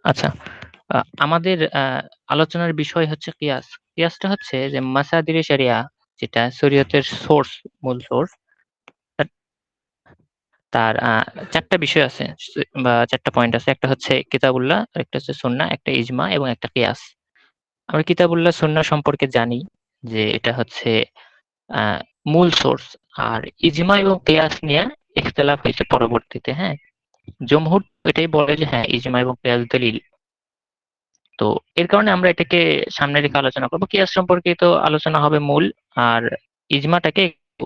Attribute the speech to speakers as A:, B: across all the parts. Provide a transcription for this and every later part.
A: আচ্ছা, আমাদের আলোচনার বিষয় হচ্ছে কিয়াস। কিয়াসটা হচ্ছে যে মাসাদির শরিয়া, যেটা শরীয়তের সোর্স, মূল সোর্স। তার তার ৪ টা বিষয় আছে বা ৪ টা পয়েন্ট আছে। একটা হচ্ছে কিতাবুল্লাহ, আরেকটা হচ্ছে সুন্নাহ, একটা ইজমা এবং একটা কিয়াস। আমরা কিতাবুল্লাহ সুন্নাহ সম্পর্কে জানি যে এটা হচ্ছে আ মূল সোর্স। আর ইজমা এবং কিয়াস নিয়ে ইখতিলাফ হয়েছে পরবর্তীতে, হ্যাঁ? জমহুর এটাই বলে যে হ্যাঁ, ইজমা এবং কিয়াস দলিল। তো এর কারণে আমরা এটাকে সামনে রেখে আলোচনা করব। কিয়াস সম্পর্কিত আলোচনা হবে মূল, আর ইজমাটাকে একটু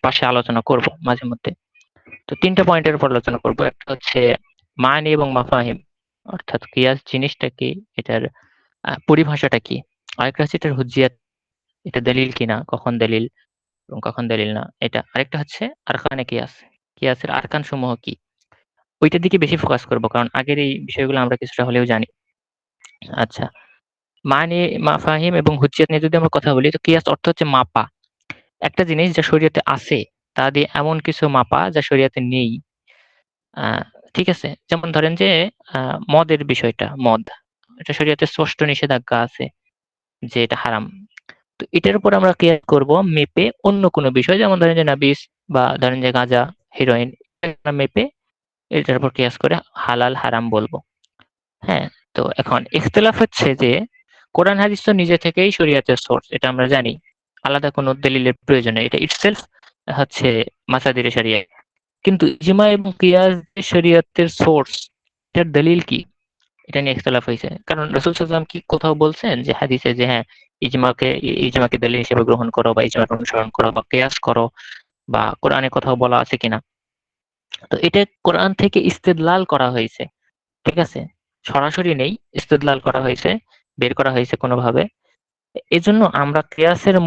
A: পাশে আলোচনা করব মাঝে মধ্যে। তো ৩ টা পয়েন্টের উপর আলোচনা করব। একটা হচ্ছে মানি এবং মাফাহিম, অর্থাৎ কিয়াস জিনিসটা কি, এটার পরিভাষাটা কি। আরেকটা হচ্ছে এটার হুজ্জিয়াত, এটা দলিল কিনা, কখন দলিল এবং কখন দলিল না এটা। আরেকটা হচ্ছে আরকানে কিয়াস, কিয়াসের আরকান সমূহ কি। ওইটার দিকে বেশি ফোকাস করব, কারণ আগের এই বিষয়গুলো আমরা কিছুটা হলেও জানি। আচ্ছা, মানে মাফাহিম এবং হুজ্জিয়াত নিয়ে যদি আমরা কথা বলি, তো কিয়াস অর্থ হচ্ছে মাপা। একটা জিনিস যা শরীয়তে আছে, তা দিয়ে এমন কিছু মাপা যা শরীয়তে নেই। আ ঠিক আছে? যেমন ধরেন যে আ মদের বিষয়টা, মদ। এটা শরীয়তে স্পষ্ট নিষেধাজ্ঞা আছে যে এটা হারাম। তো এটার উপর আমরা কিয়াস করব মেপে অন্য কোনো বিষয়, যেমন ধরেন যে নাবিস বা ধরেন যে গাঁজা, হেরোইন, এটা মেপে এটার উপর কিয়াস করে হালাল হারাম বলব। হ্যাঁ? তো এখন ইখতিলাফ হচ্ছে যে কোরআন হাদিস তো নিজে থেকেই শরিয়াতের সোর্স, এটা আমরা জানি। আলাদা কোনো দলিলের প্রয়োজন নেই। এটা ইটসেলফ হচ্ছে মাসাদিরে শরিয়া। কিন্তু ইজমা এবং কিয়াস যে শরিয়তের সোর্স, এটার দলিল কি? এটা নিয়ে ইখতিলাফ হইছে। কারণ রাসূল সাল্লাল্লাহু আলাইহি ওয়াসাল্লাম কি কোথাও বলছেন যে হাদিসে যে হ্যাঁ, ইজমাকে দলিল হিসেবে গ্রহণ করো বা ইজমাকে অনুসরণ করো বা কিয়াস করো, বা কোরআনে কোথাও বলা আছে কিনা? তো এটা কোরআন থেকে ইস্তেদলাল করা হয়েছে। ঠিক আছে? সরাসরি নেই, ইস্তেদলাল করা হয়েছে, বের করা হয়েছে কোনোভাবে। এজন্য আমরা কিয়াসের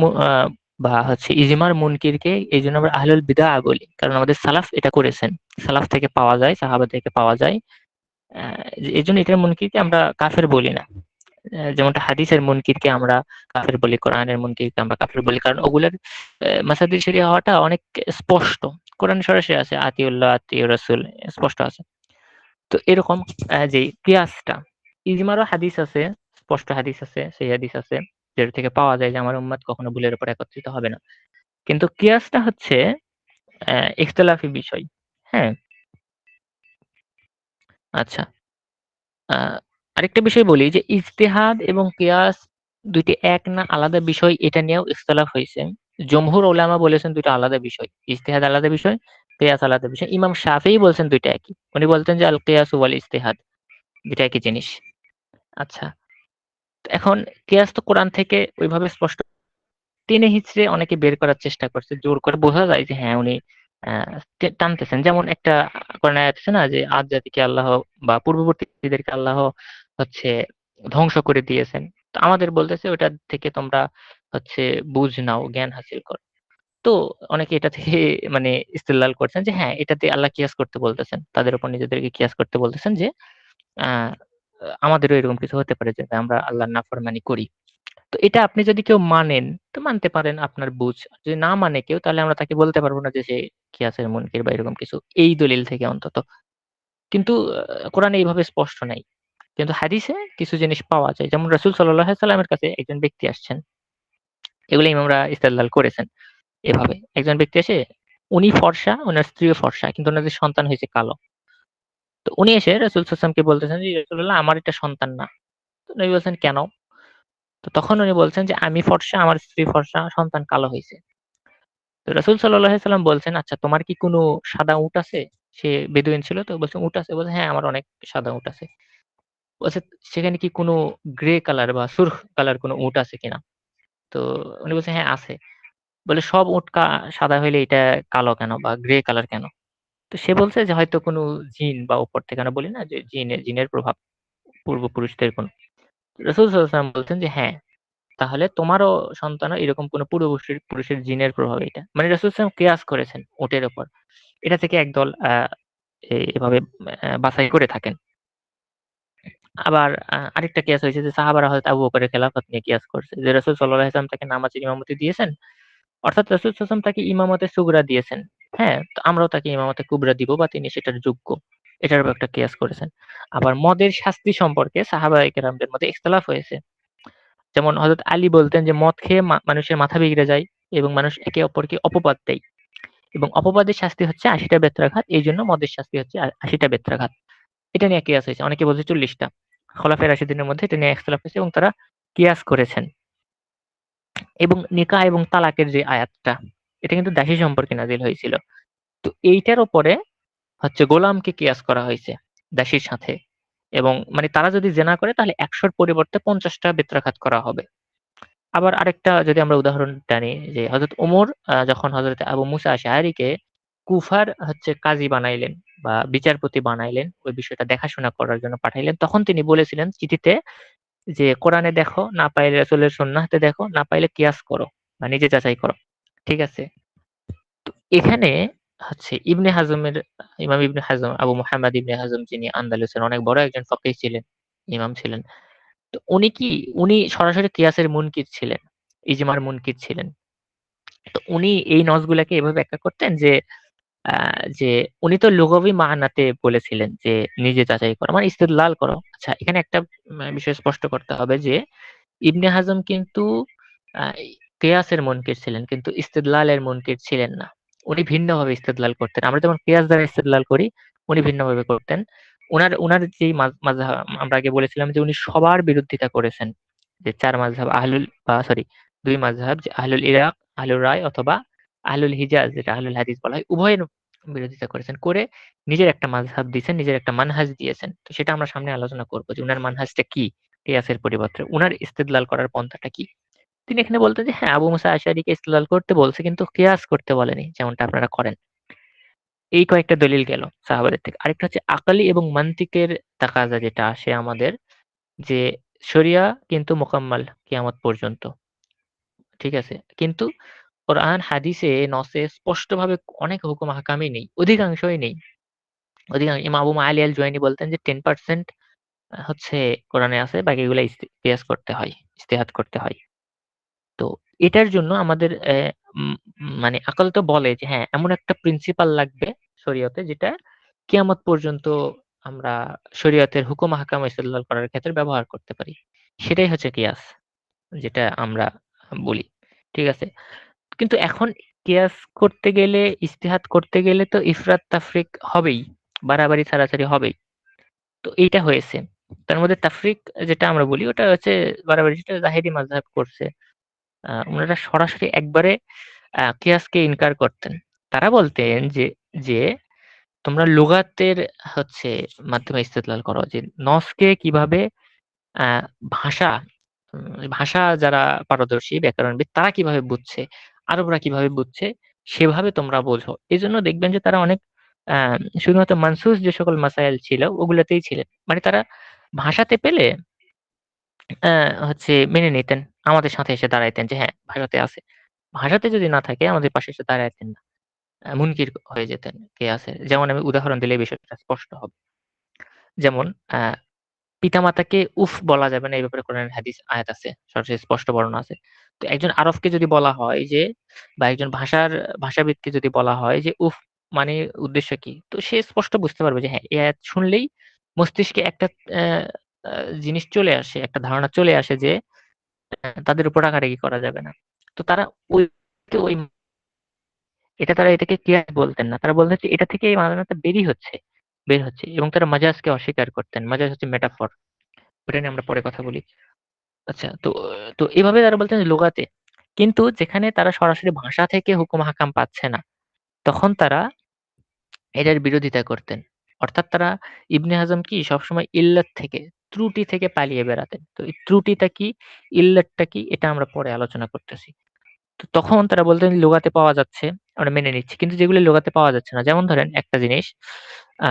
A: বা হচ্ছে ইজমার মুনকিরকে এইজন্য আমরা আহলুল বিদআহ বলি। কারণ আমাদের সালাফ এটা করেছেন। সালাফ থেকে পাওয়া যায়, সাহাবা থেকে পাওয়া যায়। আ এজন্য এটার মুনকিরকে আমরা কাফের বলি না। যেমনটা হাদিসের মুনকিরকে আমরা কাফের বলি, কোরআনের মুনকিরকে আমরা কাফের বলি। কারণ ওগুলার মাসাদির শরিয়া হওয়াটা অনেক স্পষ্ট। কোরআনে সরাসরি আছে আতিউল্লাহ, আতিউর রাসূল, স্পষ্ট আছে। তো এরকম যে কিয়াসটা, ইজমারও হাদিস আছে, স্পষ্ট হাদিস আছে, সেই হাদিস আছে যেটা থেকে পাওয়া যায় যে আমার উম্মত কখনো ভুলের উপর একত্রিত হবে না। কিন্তু কিয়াসটা হচ্ছে ইখতিলাফি বিষয়। হ্যাঁ? আচ্ছা। আ আরেকটা বিষয় বলি যে ইজতিহাদ এবং কিয়াস ২ টি এক না আলাদা বিষয়, এটা নিয়েও ইখতিলাফ হইছে। জমহুর উলামা বলেছেন ২ টা আলাদা বিষয়। ইজতিহাদ আলাদা বিষয়, কিয়াস আলাদা বিষয়। ইমাম শাফিঈ বলছেন ২ টা একই। উনি বলতেন যে আল কিয়াসু ওয়াল ইজতিহাদ ২ টা একই জিনিস। আচ্ছা। এখন কিয়াস তো কোরআন থেকে ওইভাবে স্পষ্ট টেনে হিঁচড়ে অনেকে বের করার চেষ্টা করছে। জোর করে বোঝা যায় যে হ্যাঁ, উনি আ টানতেছেন। যেমন একটা কোরআন আয়াত আছে না যে আদ জাতিকে আল্লাহ বা পূর্ববর্তীদেরকে আল্লাহ হচ্ছে ধ্বংস করে দিয়েছেন। তো আমাদের বলতেছে ওটা থেকে তোমরা হচ্ছে বুঝ নাও, জ্ঞান হাসিল করো। তো অনেকে এটা থেকে মানে ইস্তেদলাল করছেন যে হ্যাঁ, এটাতে আল্লাহ কিয়াস করতে বলতেছেন। তাদের উপর নিজেদেরকে কিয়াস করতে বলতেছেন যে আ আমাদেরও এরকম কিছু হতে পারে যে আমরা আল্লাহর নাফরমানি করি। তো এটা আপনি যদি কেউ মানেন, তো মানতে পারেন, আপনার বুঝ। যদি না মানে কেউ, তাহলে আমরা তাকে বলতে পারব না যে সে কিয়াসের মুনকির বা এরকম কিছু। এই দলিল থেকে অন্তত। কিন্তু কোরআনে এইভাবে স্পষ্ট নাই। কিন্তু হাদিসে কিছু জিনিস পাওয়া যায়। যেমন রাসূল সাল্লাল্লাহু আলাইহি সাল্লামের কাছে একজন ব্যক্তি আসছেন। এগুলো ইমামরা ইস্তেদলাল করেছেন এভাবে। একজন ব্যক্তি এসে, উনি ফর্সা, উনার স্ত্রীও ফর্সা। কিন্তু উনাদের সন্তান হয়েছে কালো। তো উনি এসে রাসূল সাল্লাল্লাহু আলাইহি ওয়াসাল্লামকে বলতেছেন যে, "ইয়া রাসূলুল্লাহ, আমার এটা সন্তান না।" তো নবী বলছেন, "কেন?" তো তখন উনি বলছেন যে, "আমি ফর্সা, আমার স্ত্রী ফর্সা, সন্তান কালো হইছে।" তো রাসূল সাল্লাল্লাহু আলাইহি সাল্লাম বলছেন, "আচ্ছা, তোমার কি কোনো সাদা উট আছে?" সে বেদুইন ছিল, তো বলছে, "উট আছে।" বলছে, "হ্যাঁ, আমার অনেক সাদা উট আছে।" বলছে, "সেখানে কি কোনো গ্রে কালার বা সুরখ কালার কোনো উট আছে কিনা?" তো উনি বলছেন, "হ্যাঁ, আছে।" বলে, "সব উট সাদা হইলে এটা কালো কেন বা গ্রে কালার কেন?" তো সে বলছে যে, "হয়তো কোনো জিন বা উপর থেকে" আমরা বলি না যে জিনের প্রভাব, পূর্বপুরুষদের কোনো। রাসূল সাল্লাল্লাহু আলাইহি ওয়াসাল্লাম বলছেন যে, "হ্যাঁ, তাহলে তোমারও সন্তানও এরকম কোনো পুরুষের জিনের প্রভাব এটা।" মানে রাসূল সাল্লাল্লাহু আলাইহি ওয়াসাল্লাম কিয়াস করেছেন উটের উপর। এটা থেকে একদল এভাবে বাছাই করে থাকেন। আবার আরেকটা কিয়াস হয়েছে যে সাহাবারা হযরত আবু বকরের খেলাফত নিয়ে কিয়াস করছে। যে রাসূল সাল্লাল্লাহু আলাইহি ওয়াসাল্লাম তাকে নামাজের ইমামতি দিয়েছেন। অর্থাৎ রাসূল সাল্লাল্লাহু আলাইহি ওয়াসাল্লাম তাকে ইমামতে সুগরা দিয়েছেন। হ্যাঁ? তো আমরাও তাকে ইমামতে কুবরা দিব বা তিনি সেটার যোগ্য। এটার উপর একটা কিয়াস করেছেন। আবার মদের শাস্তি সম্পর্কে সাহাবায়ে কেরামদের মধ্যে ইখতিলাফ হয়েছে। যেমন হযরত আলী বলতেন যে মদ খেয়ে মানুষের মাথা বিগড়ে যায় এবং মানুষ একে অপরকে অপবাদ দেয়। এবং অপবাদের শাস্তি হচ্ছে ৮০ টা বেত্রাঘাত। এইজন্য মদের শাস্তি হচ্ছে ৮০ টা বেত্রাঘাত। এটা নিয়ে কিয়াস হয়েছে। অনেকে বলছে ৪০ টা। খোলাফায়ে রাশিদিনের মধ্যে এটা নিয়ে ইখতিলাফ হয়েছে এবং তারা কিয়াস করেছেন। এবং নিকাহ এবং তালাকের যে আয়াতটা, এটা কিন্তু দাসী সম্পর্কে নাযিল হয়েছিল। তো এইটার উপরে হচ্ছে গোলামকে কিয়াস করা হয়েছে দাসীর সাথে। এবং মানে তারা যদি জেনা করে তাহলে ১০০ র পরিবর্তে ৫০ টা বেত্রাঘাত করা হবে। আবার আরেকটা যদি আমরা উদাহরণ টানি যে হযরত ওমর যখন হযরত আবু মুসা আশআরীকে কুফার হচ্ছে কাজী বানাইলেন বা বিচারপতি বানাইলেন, ওই বিষয়টা দেখাশোনা করার জন্য পাঠাইলেন। তখন তিনি বলেছিলেন চিঠিতে যে, "কোরআনে দেখো, না পাইলে রাসূলের সুন্নাহতে দেখো, না পাইলে কিয়াস করো বা নিজে যাচাই করো।" ঠিক আছে? তো এখানে হচ্ছে ইবনে হাজমের ইমাম ইবনে হাজম আবু মুহাম্মদ ইবনে হাজম যিনি আন্দালুসের অনেক বড় একজন ফকিহ ছিলেন, ইমাম ছিলেন। তো উনি সরাসরি কিয়াসের মুনকির ছিলেন। ইজমার মুনকির ছিলেন। তো উনি এই নসগুলাকে এভাবে ব্যাখ্যা করতেন আ যে উনি তো লুগাবি মানাতে বলেছিলেন যে নিজে যাচাই করো। মানে ইস্তেদলাল করো। আচ্ছা এখানে একটা বিষয় স্পষ্ট করতে হবে যে ইবনে হাজম কিন্তু আ কিয়াসের মুনকির ছিলেন কিন্তু ইস্তেদলালের মুনকির ছিলেন না। উনি ভিন্নভাবে ইস্তেদলাল করতেন। আমরা যেমন কিয়াস দ্বারা ইস্তেদলাল করি, উনি ভিন্নভাবে করতেন। উনার যেই মাযহাব আমরা আগে বলেছিলাম যে উনি সবার বিরোধিতা করেছেন। যে ৪ মাযহাব আহলুল ২ মাযহাব যে আহলুল ইরাক, আহলুর রায় অথবা আহলুল হিজাজ যেটা আহলুল হাদিস বলা হয়, উভয়ের বিরোধিতা করেছেন। করে নিজের একটা মাযহাব দিয়েছেন, নিজের একটা মানহাজ দিয়েছেন। তো সেটা আমরা সামনে আলোচনা করব যে উনার মানহাজটা কি? কিয়াসের পরিবর্তে। উনার ইস্তেদলাল করার পন্থাটা কি? তিনি এখানে বলতেন যে হ্যাঁ, আবু মুসা আশআরীকে ইস্তেদলাল করতে বলছে কিন্তু কিয়াস করতে বলেনি। যেমনটা আপনারা করেন। এই কয়েকটা দলিল গেল সাহাবাদের থেকে। আরেকটা হচ্ছে আকালি এবং মান্তিকের তাকাজা যেটা আসে আমাদের যে শরিয়া কিন্তু মোকাম্মাল কিয়ামত পর্যন্ত। ঠিক আছে? কিন্তু কোরআন, হাদিসে, নসে স্পষ্টভাবে অনেক হুকুম আহকামই নেই। অধিকাংশই নেই। ইমাম আবু মাআলি আল জুয়াইনি বলতেন যে 10% হচ্ছে কোরআনে আছে। বাকিগুলা কিয়াস করতে হয়, ইজতিহাদ করতে হয়। তো এটার জন্য আমাদের উম মানে আকল তো বলে যে হ্যাঁ, এমন একটা প্রিন্সিপাল লাগবে শরীয়তে যেটা কিয়ামত পর্যন্ত আমরা শরীয়তের হুকুম আহকাম ইস্তেদলাল করার ক্ষেত্রে ব্যবহার করতে পারি। সেটাই হচ্ছে কিয়াস যেটা আমরা বলি। ঠিক আছে? কিন্তু এখন কিয়াস করতে গেলে, ইজতিহাদ করতে গেলে তো ইফরাত তাফরিক হবেই। বাড়াবাড়ি ছাড়াছাড়ি হবেই। তো এইটা হয়েছে। তার মধ্যে তাফরিক যেটা আমরা বলি ওটা হচ্ছে বাড়াবাড়ি যেটা যাহিরি মাযহাব করছে। উনারা সরাসরি একবারে কিয়াসকে ইনকার করতেন। তারা বলতেন যে তোমরা লুগাতের হচ্ছে মাধ্যমে ইস্তেদলাল করো যে নসকে কিভাবে আ ভাষা ভাষা যারা পারদর্শী ব্যাকরণবিদ তারা কিভাবে বুঝছে, আরবরা কিভাবে বুঝছে সেভাবে তোমরা বোঝো। এজন্য দেখবেন যে তারা অনেক আ শুধুমাত্র মানসুস যে সকল মাসাইল ছিল ওগুলাতেই ছিলেন। মানে তারা ভাষাতে পেলে অ্যা হচ্ছে মেনে নিতেন। আমাদের সাথে এসে দাঁড়াইতেন যে হ্যাঁ, ভাষাতে আছে। ভাষাতে যদি না থাকে আমাদের পাশে এসে দাঁড়াইতেন না। মুনকির হয়ে যেতেন কেয়াসের। যেমন আমি উদাহরণ দিলে এই বিষয়টা স্পষ্ট হবে। যেমন পিতামাতাকে উফ বলা যাবে না এই ব্যাপারে কোরআনের হাদিস আয়াত আছে। সরাসরি স্পষ্ট বর্ণনা আছে। তো একজন আরবকে যদি বলা হয় যে বা একজন ভাষাবিদকে যদি বলা হয় যে উফ মানে উদ্দেশ্য কি? তো সে স্পষ্ট বুঝতে পারবে যে হ্যাঁ, এই আয়াত শুনলেই মস্তিষ্কে একটা অ্যা আ জিনিস চলে আসে, একটা ধারণা চলে আসে যে তাদের উপর রাগারাগি করা যাবে না। তো তারা ওই ওই তারা এটাকে কিয়াস বলতেন না। তারা বলতেন যে এটা থেকে এই মানাটা বের হচ্ছে এবং তারা মাজাজকে অস্বীকার করতেন। মাজাজ হচ্ছে মেটাফর। ওটা নিয়ে আমরা পরে কথা বলি। আচ্ছা তো এভাবে তারা বলতেন যে লুগাতে। কিন্তু যেখানে তারা সরাসরি ভাষা থেকে হুকুম হাকাম পাচ্ছে না, তখন তারা এটার বিরোধিতা করতেন। অর্থাৎ তারা ইবনে হাজম কি সবসময় ইল্লাত থেকে, ত্রুটি থেকে পালিয়ে বেড়াতেন। তো এই ত্রুটিটা কি, ইল্লাতটা কি এটা আমরা পরে আলোচনা করতেছি। তো তখন তারা বলতেন লুগাতে পাওয়া যাচ্ছে, আমরা মেনে নিচ্ছি। কিন্তু যেগুলো লুগাতে পাওয়া যাচ্ছে না, যেমন ধরেন একটা জিনিস আ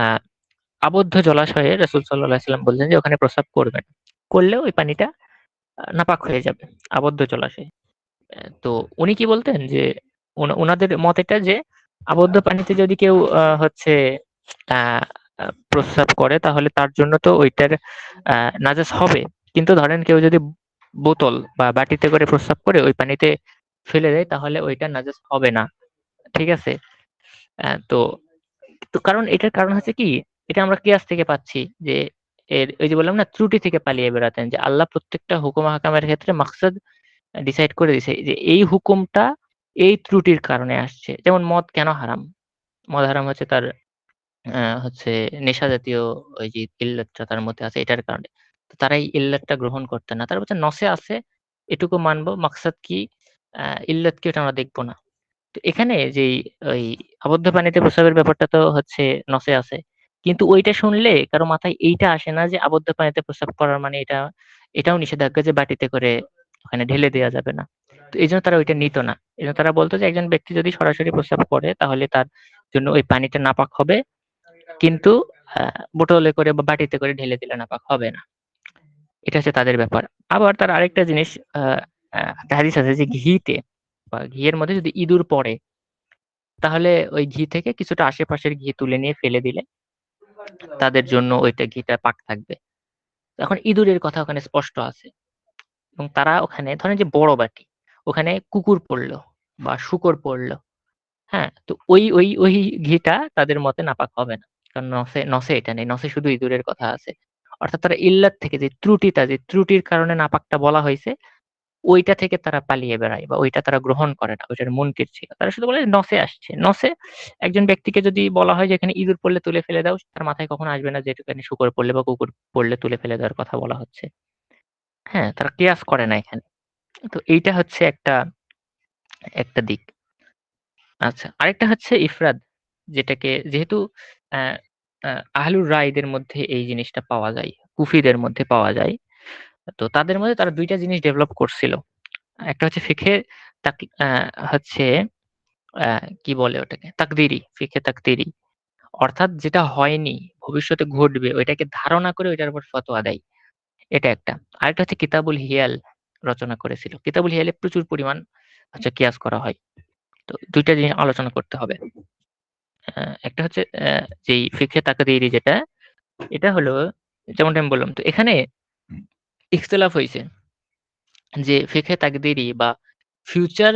A: আবদ্ধ জলাশয়ে রাসূল সাল্লাল্লাহু আলাইহি ওয়াসাল্লাম বললেন যে ওখানে প্রস্রাব করবেন। করলেও ওই পানিটা নাপাক হয়ে যাবে। আবদ্ধ জলাশয়ে। তো উনি কি বলতেন যে উনাদের মত এটা যে আবদ্ধ পানিতে যদি কেউ হচ্ছে আ আ প্রস্রাব করে তাহলে তার জন্য তো ঐটার আ নাজাস হবে। কিন্তু ধরেন কেউ যদি বোতল বা বাটিতে করে প্রস্রাব করে ওই পানিতে ফেলে দেয় তাহলে ওইটা নাজাস হবে না। ঠিক আছে? তো কারণ এটার কারণ হচ্ছে কি? এটা আমরা কিয়াস থেকে পাচ্ছি যে ওই যে বললাম না ত্রুটি থেকে পালিয়ে বেড়াতেন যে আল্লাহ প্রত্যেকটা হুকুম আহকামের ক্ষেত্রে মাকসাদ ডিসাইড করে দিয়েছে যে এই হুকুমটা এই ত্রুটির কারণে আসছে। যেমন মদ কেন হারাম? মদ হারাম হচ্ছে তার হচ্ছে নেশা জাতীয় ওই যে ইল্লাতটা তার মধ্যে আছে এটার কারণে। তো তারা এই ইল্লাতটা গ্রহণ করতেন না। তারা বলছে নসে আছে এটুকু মানবো। মাকসাদ কি? ইল্লাত কি ওটা আমরা দেখব না। তো এখানে যেই ওই আবদ্ধ পানিতে প্রস্রাবের ব্যাপারটা তো হচ্ছে নসে আছে। কিন্তু ওইটা শুনলে কারো মাথায় এইটা আসে না যে আবদ্ধ পানিতে প্রস্রাব করার মানে এটাও নিষেধাজ্ঞা যে বাটিতে করে ওখানে ঢেলে দেয়া যাবে না। তো এইজন্য তারা ওইটা নিত না। এজন্য তারা বলত যে একজন ব্যক্তি যদি সরাসরি প্রস্রাব করে তাহলে তার জন্য ওই পানিটা নাপাক হবে। কিন্তু বোতলে করে বা বাটিতে করে ঢেলে দিলে নাপাক হবে না। এটা হচ্ছে তাদের ব্যাপার। আবার তার আরেকটা জিনিস আ আ একটা হাদিস আছে যে ঘিতে বা ঘিয়ের মধ্যে যদি ইঁদুর পড়ে তাহলে ওই ঘি থেকে কিছুটা আশেপাশের ঘি তুলে নিয়ে ফেলে দিলে তাদের জন্য ওইটা ঘিটা পাক থাকবে। এখন ইঁদুরের কথা ওখানে স্পষ্ট আছে এবং তারা ওখানে ধরেন যে বড় বাটি, ওখানে কুকুর পড়ল বা শূকর পড়ল, হ্যাঁ? তো ওই ঘিটা তাদের মতে নাপাক হবে না। কারণ নসে এটা নেই। নসে শুধু ইঁদুরের কথা আছে। অর্থাৎ তারা ইল্লাত থেকে যে ত্রুটির কারণে নাপাকটা বলা হইছে ওইটা থেকে তারা পালিয়ে বেড়ায় বা ওইটা তারা গ্রহণ করে না। ওইটার মুনকির ছিল। তারা শুধু বলে নসে আসছে। নসে একজন ব্যক্তিকে যদি বলা হয় যে এখানে ইঁদুর পড়লে তুলে ফেলে দাও, তার মাথায় কখনো আসবে না যে এখানে শূকর পড়লে বা কুকুর পড়লে তুলে ফেলে দেওয়ার কথা বলা হচ্ছে। হ্যাঁ? তারা কিয়াস করে না এখানে। তো এইটা হচ্ছে একটা দিক। আচ্ছা, আরেকটা হচ্ছে ইফরাদ যেটাকে যেহেতু অ্যা অ্যা আহলুর রায়দের মধ্যে এই জিনিসটা পাওয়া যায়, কুফিদের মধ্যে পাওয়া যায়। তো তাদের মধ্যে তারা ২ টা জিনিস ডেভেলপ করছিল। একটা হচ্ছে ফিকহে তাক আ হচ্ছে আ কি বলে ওটাকে? তাকদিরি, ফিকহে তাকদিরি। অর্থাৎ যেটা হয়নি, ভবিষ্যতে ঘটবে ওইটাকে ধারণা করে ওইটার উপর ফতোয়া দেয়। এটা একটা। আরেকটা হচ্ছে কিতাবুল হিয়াল রচনা করেছিল। কিতাবুল হিয়ালে প্রচুর পরিমাণ হচ্ছে কিয়াস করা হয়। তো ২ টা জিনিস আলোচনা করতে হবে। একটা হচ্ছে যেই ফিকহে তাকদিরি যেটা, এটা হলো যেমনটা আমি বললাম। তো এখানে ইখতিলাফ হইছে যে ফিকহে তাকদিরি বা ফিউচার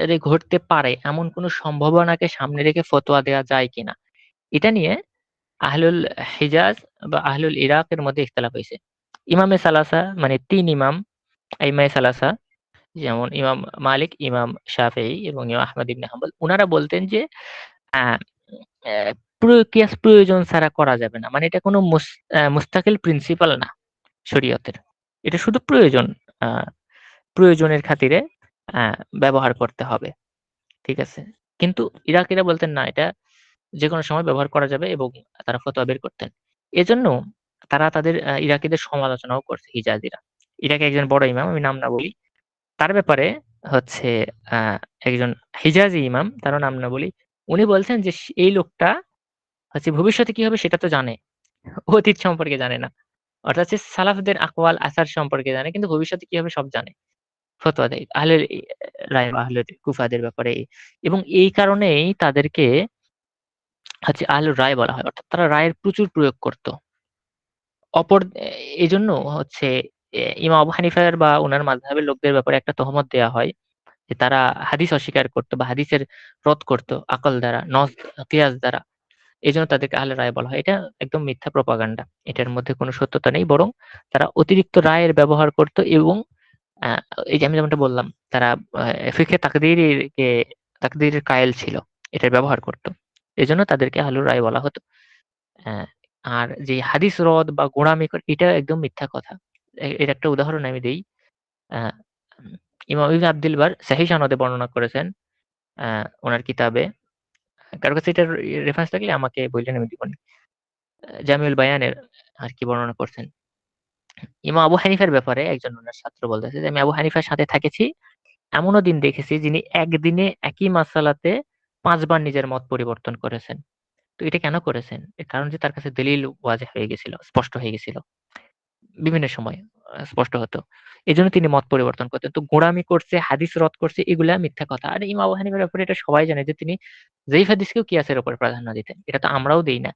A: এ ঘটতে পারে এমন কোন সম্ভাবনাকে সামনে রেখে ফতোয়া দেয়া যায় কিনা? এটা নিয়ে আহলুল হিজাজ বা আহলুল ইরাকের মধ্যে ইখতিলাফ হইছে। ইমামে সালাসা মানে ৩ ইমাম, আইম্মায়ে সালাসা যেমন ইমাম মালিক, ইমাম শাফিঈ এবং ইমাম আহমদ ইবনে হাম্বল উনারা বলতেন যে আ অ্যা কিয়াস প্রয়োজন ছাড়া করা যাবে না। মানে এটা কোন মুস্তাকিল প্রিন্সিপাল না শরীয়তের। এটা শুধু আ প্রয়োজনের খাতিরে আ ব্যবহার করতে হবে। ঠিক আছে? কিন্তু ইরাকিরা বলতেন না এটা যেকোনো সময় ব্যবহার করা যাবে এবং তারা ফতোয়া বের করতেন। এজন্য তারা তাদের ইরাকিদের সমালোচনাও করছে হিজাজিরা। ইরাকে একজন বড় ইমাম, আমি নাম না বলি। তার ব্যাপারে হচ্ছে আ একজন হিজাজি ইমাম, তারও নাম না বলি। উনি বলছেন যে এই লোকটা হচ্ছে ভবিষ্যতে কি হবে সেটা তো জানে। অতীত সম্পর্কে জানে না। অর্থাৎ হচ্ছে সালাফদের আকওয়াল আসার সম্পর্কে জানে কিন্তু ভবিষ্যতে কি হবে সব জানে। ফতোয়া দেয়। আহলের রায় বা আহলের কুফাদের ব্যাপারে এবং এই কারণেই তাদেরকে হচ্ছে আহলুর রায় বলা হয়। অর্থাৎ তারা রায়ের প্রচুর প্রয়োগ করত। অপর এজন্য হচ্ছে ইমাম আবু হানিফার বা উনার মাযহাবের লোকদের ব্যাপারে একটা তহমত দেয়া হয় যে তারা হাদিস অস্বীকার করত বা হাদিসের রদ করত আকল দ্বারা, কিয়াস দ্বারা। এজন্য তাদেরকে আহলে রায় বলা হয়। এটা একদম মিথ্যা প্রপাগান্ডা। এটার মধ্যে কোন সত্যতা নেই। বরং তারা অতিরিক্ত রায়ের ব্যবহার করত এবং আ এই যে আমি যেমনটা বললাম, তারা ফিকহে তাকদীরের কায়েল ছিল। এটার ব্যবহার করত। এজন্য তাদেরকে আহলুর রায় বলা হতো। হ্যাঁ, আর যে হাদিস রদ বা গোঁড়ামি এটা একদম মিথ্যা কথা। এর একটা উদাহরণ আমি দেই। আ ইমাম ইবনে আব্দুল বার সহিহ সনদে বর্ণনা করেছেন আ উনার কিতাবে। কারো কাছে এটার রেফারেন্স থাকলে আমাকে বইলেন আমি দিবনি। জামিউল বায়ানের আরকি বর্ণনা করছেন। ইমাম আবু হানিফার ব্যাপারে একজন উনার ছাত্র বলতেছে যে, "আমি আবু হানিফার সাথে থেকেছি। এমনও দিন দেখেছি যিনি একদিনে একই মাসআলাতে ৫ বার নিজের মত পরিবর্তন করেছেন।" তো এটা কেন করেছেন? এর কারণ যে তার কাছে দলিল ওয়াজিহ হয়ে গেছিল, স্পষ্ট হয়ে গেছিল। বিভিন্ন সময় স্পষ্ট হতো। এজন্য তিনি মত পরিবর্তন করতেন। তো গোঁড়ামি করছে, হাদিস রদ করছে এগুলা মিথ্যা কথা। আর ইমাম আবু হানিফার ব্যাপারে এটা সবাই জানে যে তিনি যঈফ হাদিসকেও কিয়াসের উপর প্রাধান্য দিতেন। এটা তো আমরাও দেই না।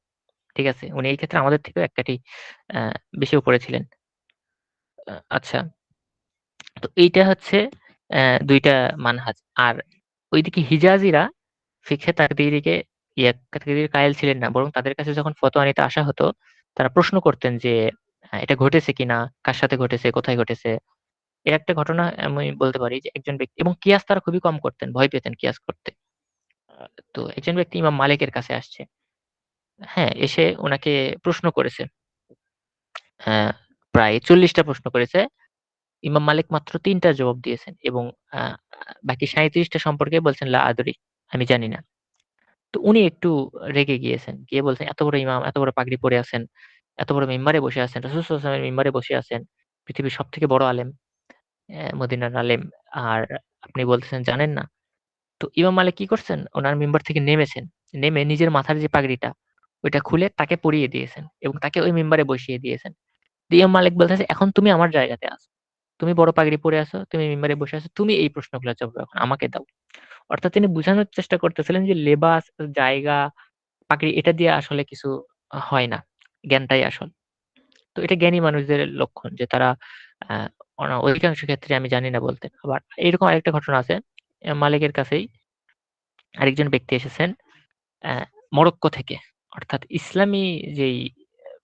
A: ঠিক আছে? উনি এই ক্ষেত্রে আমাদের থেকেও এক কাঠি আ বেশি উপরে ছিলেন। আচ্ছা। তো এইটা হচ্ছে ২ টা মানহাজ। আর ওইদিকে হিজাজিরা ফিকহে তাকদীরিকে ক্যাটাগরির কায়েল ছিলেন না। বরং তাদের কাছে যখন ফতোয়া নিতে আসা হতো, তারা প্রশ্ন করতেন যে, এটা ঘটেছে কিনা? কার সাথে ঘটেছে? কোথায় ঘটেছে? এর একটা ঘটনা আমি বলতে পারি যে, একজন ব্যক্তি এবং কিয়াস তারা খুবই কম করতেন। ভয় পেতেন কিয়াস করতে। আ তো একজন ব্যক্তি ইমাম মালিকের কাছে আসছে। হ্যাঁ? এসে উনাকে প্রশ্ন করেছে। হ্যাঁ, প্রায় ৪০ টা প্রশ্ন করেছে। ইমাম মালিক মাত্র ৩ টার জবাব দিয়েছেন এবং আ বাকি ৩৭ টা সম্পর্কে বলছেন, "লা আদরি।" আমি জানি না। তো উনি একটু রেগে গিয়েছেন। গিয়ে বলছেন, "এত বড় ইমাম, এত বড় পাগড়ি পরে আছেন, এত বড় মিম্বারে বসে আছেন, রাসূল সাল্লাল্লাহু আলাইহি ওয়াসাল্লামের মিম্বারে বসে আছেন। পৃথিবীর সবথেকে বড় আলেম, মদিনার আলেম। আর আপনি বলতেছেন জানেন না?" তো ইমাম মালিক কি করছেন? উনার মিম্বার থেকে নেমেছেন। নেমে নিজের মাথার যে পাগড়িটা, ওইটা খুলে তাকে পরিয়ে দিয়েছেন এবং তাকে ওই মিম্বারে বসিয়ে দিয়েছেন। তো ইমাম মালিক বলতেছে, "এখন তুমি আমার জায়গাতে আছো। তুমি বড় পাগড়ি পরে আছো, তুমি মিম্বারে বসে আছো। তুমি এই প্রশ্নগুলোর জবাব এখন আমাকে দাও।" অর্থাৎ তিনি বুঝানোর চেষ্টা করতেছিলেন যে লেবাস, জায়গা, পাগড়ি এটা দিয়ে আসলে কিছু হয় না। জ্ঞানটাই আসল। তো এটা জ্ঞানী মানুষদের লক্ষণ যে তারা আ অধিকাংশ ক্ষেত্রে আমি জানি না বলতেন। আবার এরকম আরেকটা ঘটনা আছে। মালিকের কাছেই আরেকজন ব্যক্তি এসেছেন অ্যা মরক্কো থেকে। অর্থাৎ ইসলামী যেই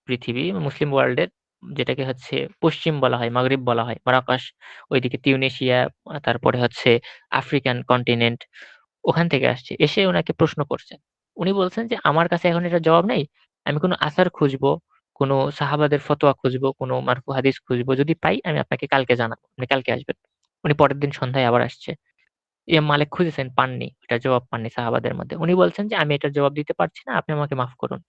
A: পৃথিবী মুসলিম ওয়ার্ল্ডের যেটাকে হচ্ছে পশ্চিম বলা হয়, মাগরিব বলা হয়। মারাকাশ, ওইদিকে তিউনিসিয়া, তারপরে হচ্ছে আফ্রিকান কন্টিনেন্ট ওখান থেকে আসছে। এসে উনাকে প্রশ্ন করছেন। উনি বলছেন যে, "আমার কাছে এখন এটার জবাব নাই। আমি কোন আসার খুঁজবো, কোন সাহাবাদের ফতোয়া খুঁজবো, কোন মারফু হাদিস খুঁজবো। যদি পাই আমি আপনাকে কালকে জানাবো। আপনি কালকে আসবেন।" উনি পরের দিন সন্ধ্যায় আবার আসছে। ইমাম মালিক খুঁজেছেন, পাননি। এটার জবাব পাননি সাহাবাদের মধ্যে। উনি বলছেন যে, "আমি এটার জবাব দিতে পারছি না। আপনি আমাকে মাফ করুন।"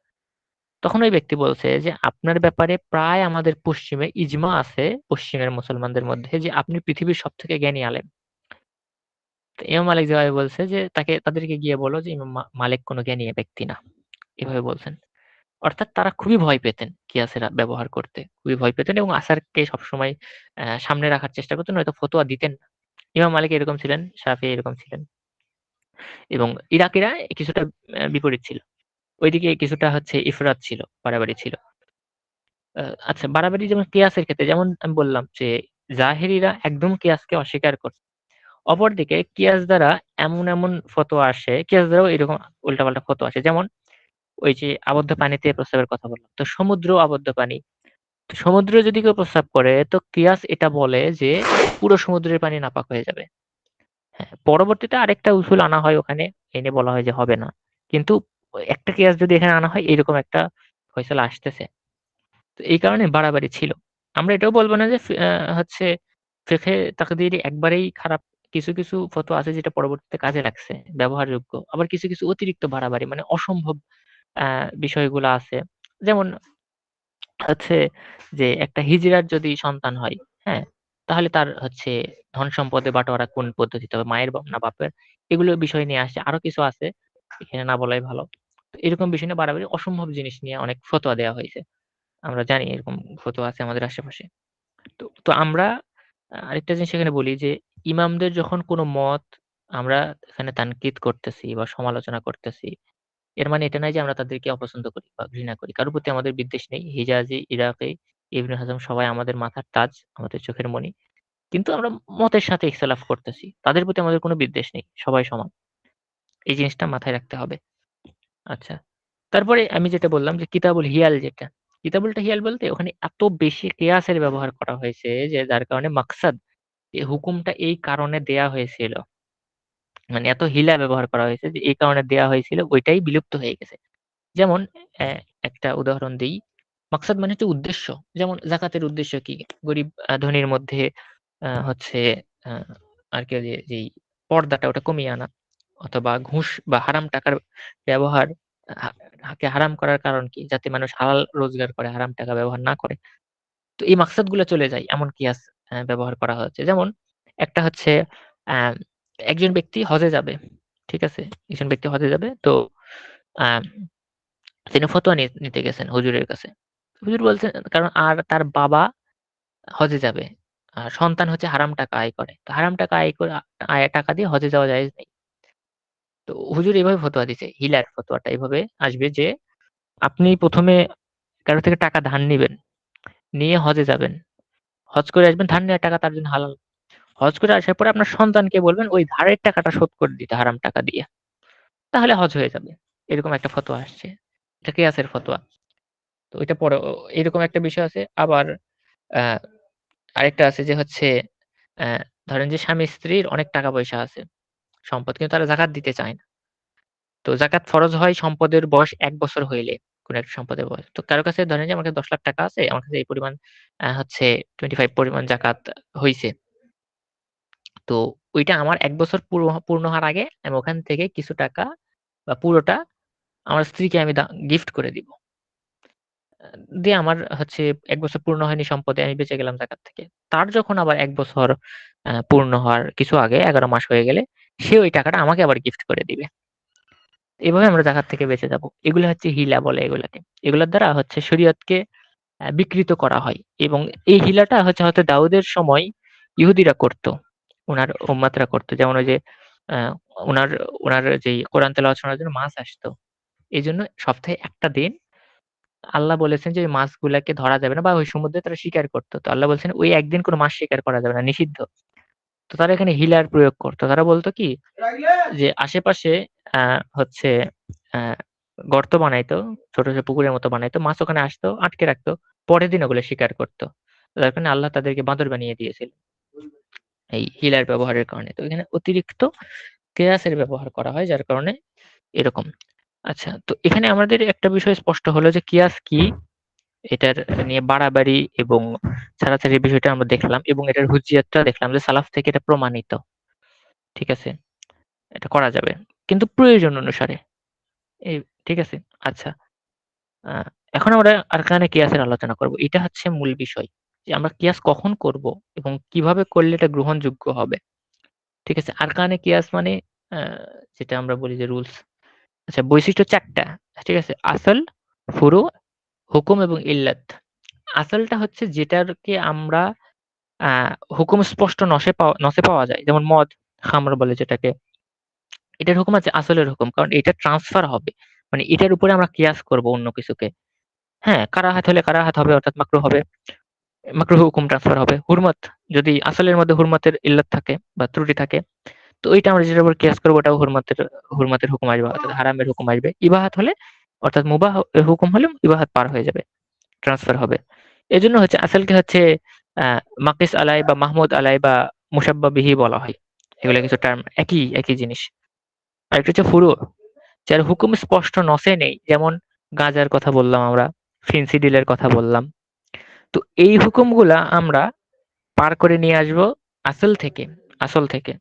A: তখন ওই ব্যক্তি বলছে যে, "আপনার ব্যাপারে প্রায় আমাদের পশ্চিমে ইজমা আছে, পশ্চিমের মুসলমানদের মধ্যে যে আপনি পৃথিবীর সবথেকে জ্ঞানী আলেম।" তো ইমাম মালিক যেভাবে বলছে যে, তাদেরকে গিয়ে বলো যে ইমাম মালিক কোন জ্ঞানী ব্যক্তি না। এভাবে বলছেন। অর্থাৎ তারা খুবই ভয় পেতেন কিয়াসের ব্যবহার করতে। খুবই ভয় পেতেন এবং আসারকে সবসময় সামনে রাখার চেষ্টা করতেন, নয়তো ফতোয়া দিতেন না। ইমাম মালিক এরকম ছিলেন, শাফিঈ এরকম ছিলেন এবং ইরাকিরা কিছুটা বিপরীত ছিল। ঐদিকে কিছুটা হচ্ছে ইফরাত ছিল, বাড়াবাড়ি ছিল। আচ্ছা বাড়াবাড়ি যেমন কিয়াসের ক্ষেত্রে যেমন আমি বললাম যে, জাহেরিরা একদম কিয়াসকে অস্বীকার করত। অপরদিকে কিয়াস দ্বারা এমন ফতোয়া আসে, কিয়াস দ্বারাও এরকম উল্টাপাল্টা ফতোয়া আসে। যেমন ওই যে আবদ্ধ পানিতে প্রস্রাবের কথা বললাম। তো সমুদ্র আবদ্ধ পানি। তো সমুদ্রে যদি কেউ প্রস্রাব করে তো কিয়াস এটা বলে যে পুরো সমুদ্রের পানি নাপাক হয়ে যাবে। হ্যাঁ, পরবর্তীতে আরেকটা উসুল আনা হয় ওখানে, এনে বলা হয় যে হবে না। কিন্তু একটা কিয়াস যদি এখানে আনা হয় এরকম একটা ফয়সালা আসতেছে। তো এই কারণে বাড়াবাড়ি ছিল। আমরা এটাও বলব না যে হচ্ছে ফিকহে তাকদীরি একবারেই খারাপ। কিছু ফতোয়া আছে যেটা পরবর্তীতে কাজে লাগছে, ব্যবহারযোগ্য। আবার কিছু অতিরিক্ত বাড়াবাড়ি মানে অসম্ভব আ বিষয়গুলা আছে। যেমন হচ্ছে যে একটা হিজড়ার যদি সন্তান হয়, হ্যাঁ? তাহলে তার হচ্ছে ধন সম্পদে বাটোয়ারা কোন পদ্ধতিতে হবে, মায়ের না বাপের? এগুলো বিষয় নিয়ে আসছে। আরো কিছু আছে, এখানে না বলাই ভালো। তো এরকম বিষয় নিয়ে বাড়াবাড়ি অসম্ভব জিনিস নিয়ে অনেক ফতোয়া দেয়া হইছে। আমরা জানি এরকম ফতোয়া আছে আমাদের আশেপাশে। তো আমরা আরেকটা জিনিস এখানে বলি যে, ইমামদের যখন কোন মত আমরা এখানে তানকিদ করতেছি বা সমালোচনা করতেছি, এর মানে এটা নয় যে আমরা তাদেরকে অপছন্দ করি বা ঘৃণা করি। কারো প্রতি আমাদের বিদ্বেষ নেই। হিজাজি, ইরাকি, ইবনে হাজম সবাই আমাদের মাথার তাজ, আমাদের চোখের মণি। কিন্তু আমরা মতের সাথে ইখতিলাফ করতেছি। তাদের প্রতি আমাদের কোন বিদ্বেষ নেই। সবাই সমান। এই জিনিসটা মাথায় রাখতে হবে। আচ্ছা। তারপরে আমি যেটা বললাম যে কিতাবুল হিয়াল যেটা। কিতাবুলটা হিয়াল বলতে ওখানে এত বেশি কিয়াসের ব্যবহার করা হয়েছে যে যার কারণে মাকসাদ এই হুকুমটা এই কারণে দেয়া হয়েছিল। মানে এত হিলা ব্যবহার করা হয়েছে যে এই কারণে দেয়া হয়েছিল ওইটাই বিলুপ্ত হয়ে গেছে। যেমন অ্যা একটা উদাহরণ দেই। মাকসাদ মানে হচ্ছে উদ্দেশ্য। যেমন যাকাতের উদ্দেশ্য কি? গরিব ধনীর মধ্যে হচ্ছে আ আরকি যেই পর্দাটা ওটা কমিয়ে আনা। অথবা ঘুষ বা হারাম টাকার ব্যবহার কে হারাম করার কারণ কি? যাতে মানুষ হালাল রোজগার করে, হারাম টাকা ব্যবহার না করে। তো এই মাকসাদগুলো চলে যায়। এমন কিয়াস ব্যবহার করা হচ্ছে। যেমন একটা হচ্ছে আ একজন ব্যক্তি হজে যাবে। ঠিক আছে? একজন ব্যক্তি হজে যাবে। তো আ তিনি ফতোয়া নিতে গেছেন হুজুরের কাছে। হুজুর বলছেন কারণ আর তার বাবা হজে যাবে। আর সন্তান হচ্ছে হারাম টাকা আয় করে। তো হারাম টাকা আয় করে টাকা দিয়ে হজে যাওয়া জায়েজ নেই। তো হুজুর এভাবে ফতোয়া দিছে। হিলার ফতোয়াটা এভাবে আসবে যে, আপনি ১ম এ কারো থেকে টাকা ধার নিবেন। নিয়ে হজে যাবেন। হজ করে আসবেন, ধার নেওয়ার টাকা তার জন্য হালাল। হজ করে আসার পরে আপনার সন্তানকে বলবেন ওই ধারের টাকাটা শোধ করে দিতে হারাম টাকা দিয়ে। তাহলে হজ হয়ে যাবে। এরকম একটা ফতোয়া আসছে। এটা কিয়াসের ফতোয়া। তো এটা পরে এরকম একটা বিষয় আছে। আবার আ আরেকটা আছে যে হচ্ছে অ্যা ধরেন যে স্বামী-স্ত্রীর অনেক টাকা-পয়সা আছে, সম্পদ কিন্তু তারা যাকাত দিতে চায় না। তো যাকাত ফরজ হয় সম্পদের বয়স ১ বছর হইলে, কোন একটা সম্পদের বয়স। তো কারো কাছে ধরেন যে আমার কাছে ৳১০,০০,০০০ আছে, আমার কাছে এই পরিমাণ হচ্ছে 25 পরিমাণ যাকাত হইছে। তো ওইটা আমার ১ বছর পূর্ণ হওয়ার আগে আমি ওখান থেকে কিছু টাকা বা পুরোটা আমার স্ত্রীকে আমি গিফট করে দিব। আ দিয়ে আমার হচ্ছে ১ বছর পূর্ণ হয়নি সম্পদে আমি বেঁচে গেলাম যাকাত থেকে। তার যখন আবার ১ বছর পূর্ণ হওয়ার কিছু আগে ১১ মাস হয়ে গেলে সে ওই টাকাটা আমাকে আবার গিফট করে দিবে। এভাবে আমরা যাকাত থেকে বেঁচে যাবো। এগুলা হচ্ছে হিলা বলে এগুলাকে। এগুলার দ্বারা হচ্ছে শরীয়তকে বিকৃত করা হয় এবং এই হিলাটা হচ্ছে হয়তো দাউদের সময় ইহুদিরা করত। উনার উম্মাতরা করত। যেমন ওই যে আ উনার উনার যেই কোরআন তেলাওয়াত শোনার জন্য মাছ আসতো। এজন্য সপ্তাহে একটা দিন আল্লাহ বলেছেন যে ওই মাছগুলাকে ধরা যাবে না বা ওই সমুদ্রে তারা শিকার করত। তো আল্লাহ বলছেন ওই একদিন কোন মাছ শিকার করা যাবে না, নিষিদ্ধ। তো তারা এখানে হিলার প্রয়োগ করত। তারা বলত কি যে আশেপাশে আ হচ্ছে আ গর্ত বানাইতো, ছোট, ছোট পুকুরের মতো বানাইতো। মাছ ওখানে আসতো, আটকে রাখতো। পরের দিন ওগুলো শিকার করত। যার কারণে আল্লাহ তাদেরকে বাঁদর বানিয়ে দিয়েছিল। এই হিলার ব্যবহারের কারণে। তো এখানে অতিরিক্ত কেয়াসের ব্যবহার করা হয় যার কারণে এরকম। আচ্ছা, তো এখানে আমাদের একটা বিষয় স্পষ্ট হলো যে কিয়াস কি? এটার নিয়ে বাড়াবাড়ি এবং ছাড়াছাড়ির বিষয়টা আমরা দেখলাম এবং এটার হুজ্জিয়াতটা দেখলাম যে সালাফ থেকে এটা প্রমাণিত। ঠিক আছে? এটা করা যাবে। কিন্তু প্রয়োজন অনুসারে। এই ঠিক আছে? আচ্ছা। আ এখন আমরা আরকানে কিয়াসের আলোচনা করব। এটা হচ্ছে মূল বিষয়। যে আমরা কিয়াস কখন করব এবং কিভাবে করলে এটা গ্রহণযোগ্য হবে। ঠিক আছে? আরকানে কিয়াস মানে আ যেটা আমরা বলি যে রুলস। আচ্ছা, বৈশিষ্ট্য ৪ টা। ঠিক আছে? আসল, ফুরু, হুকুম এবং ইল্লাত। আসলটা হচ্ছে যেটারকে আমরা আ হুকুম স্পষ্ট নসে পাওয়া যায়। যেমন মদ, খামর বলে যেটাকে। এটার হুকুম আছে আসলের হুকুম। কারণ এটা ট্রান্সফার হবে। মানে এটার উপরে আমরা কিয়াস করব অন্য কিছুকে। হ্যাঁ? কারাহাত হলে কারাহাত হবে অর্থাৎ মাকরুহ হবে। মাকরুহ হুকুম ট্রান্সফার হবে। হুরমত যদি আসলের মধ্যে হুরমতের ইল্লাত থাকে বা ত্রুটি থাকে, তো ওইটা আমরা যেটার উপর কিয়াস করব ওটাও হুরমতের হুকুম আসবে অর্থাৎ হারামের হুকুম আসবে। ইবাহাত হলে অর্থাৎ মুবাহ এর হুকুম হলে ইবাহাত পার হয়ে যাবে। ট্রান্সফার হবে। এজন্য হচ্ছে আসলকে হচ্ছে আ মাকিস আলাই বা মাহমুদ আলাই বা মুসাব্বা বিহি বলা হয়। এগুলা কিছু টার্ম একই জিনিস। আরেকটা হচ্ছে ফুরু, যার হুকুম স্পষ্ট নসে নেই। যেমন গাঁজার কথা বললাম আমরা, ফেনসিডিলের কথা বললাম। তো এই হুকুমগুলা আমরা পার করে নিয়ে আসবো আসল থেকে।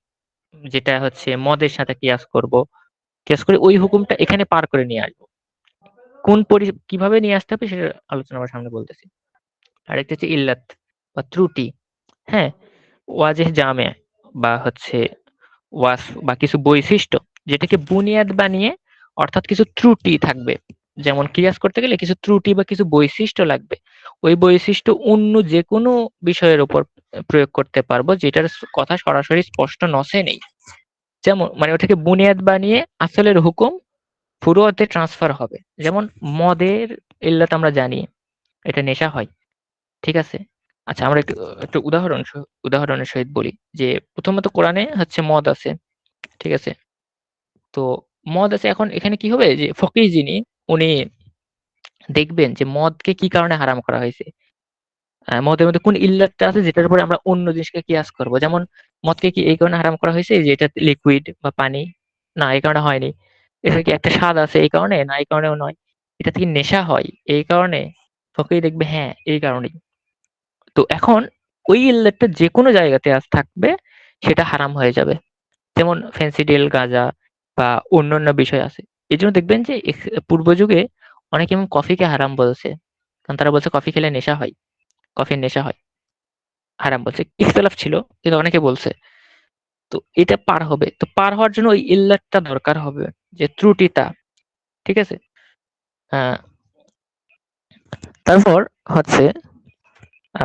A: যেটা হচ্ছে মদের সাথে কিয়াস করব। কিয়াস করে ওই হুকুমটা এখানে পার করে নিয়ে আসবো। কিভাবে নিয়ে আসতে হবে সেটার আলোচনা আমরা সামনে বলতেছি। আরেকটা হচ্ছে ইল্লাত বা ত্রুটি। হ্যাঁ? ওয়াজেহ জামে বা হচ্ছে ওয়াসফ বা কিছু বৈশিষ্ট্য যেটাকে বুনিয়াদ বানিয়ে অর্থাৎ কিছু ত্রুটি থাকবে। যেমন কিয়াস করতে গেলে কিছু ত্রুটি বা কিছু বৈশিষ্ট্য লাগবে। ওই বৈশিষ্ট্য অন্য যেকোনো বিষয়ের উপর প্রয়োগ করতে পারবো যেটার কথা সরাসরি স্পষ্ট নসে নেই। যেমন মানে ওটাকে বুনিয়াদ বানিয়ে আসলের হুকুম ফুরুয়াতে ট্রান্সফার হবে। যেমন মদের ইল্লাত আমরা জানি। এটা নেশা হয়। ঠিক আছে? আচ্ছা, আমরা একটু উদাহরণের সহিত বলি যে প্রথমত কোরআনে হচ্ছে মদ আছে। ঠিক আছে? তো মদ আছে এখন এখানে কি হবে যে ফকিহ যিনি উনি দেখবেন যে মদকে কি কারণে হারাম করা হয়েছে। মদের মধ্যে কোন ইল্লাতটা আছে যেটার উপরে আমরা অন্য জিনিসকে কিয়াস করব। যেমন মদকে কি এই কারণে হারাম করা হয়েছে যে এটা লিকুইড বা পানি? না, এই কারণে হয়নি। এটার কি একটা স্বাদ আছে এই কারণে? না, এই কারণেও নয়। এটা থেকে নেশা হয় এই কারণে? ফকিহ দেখবে হ্যাঁ, এই কারণেই। তো এখন ওই ইল্লাতটা যেকোনো জায়গাতে থাকবে সেটা হারাম হয়ে যাবে। যেমন ফেনসিডিল, গাঁজা বা অন্যান্য বিষয় আছে। এজন্য দেখবেন যে পূর্ব যুগে অনেকে এমন কফিকে হারাম বলছে। কারণ তারা বলছে কফি খেলে নেশা হয়। কফির নেশা হয়। হারাম বলছে। ইখতিলাফ ছিল কিন্তু অনেকে বলছে। তো এটা পার হবে। তো পার হওয়ার জন্য ওই ইল্লাতটা দরকার হবে। যে ত্রুটিটা। ঠিক আছে? আ তারপর হচ্ছে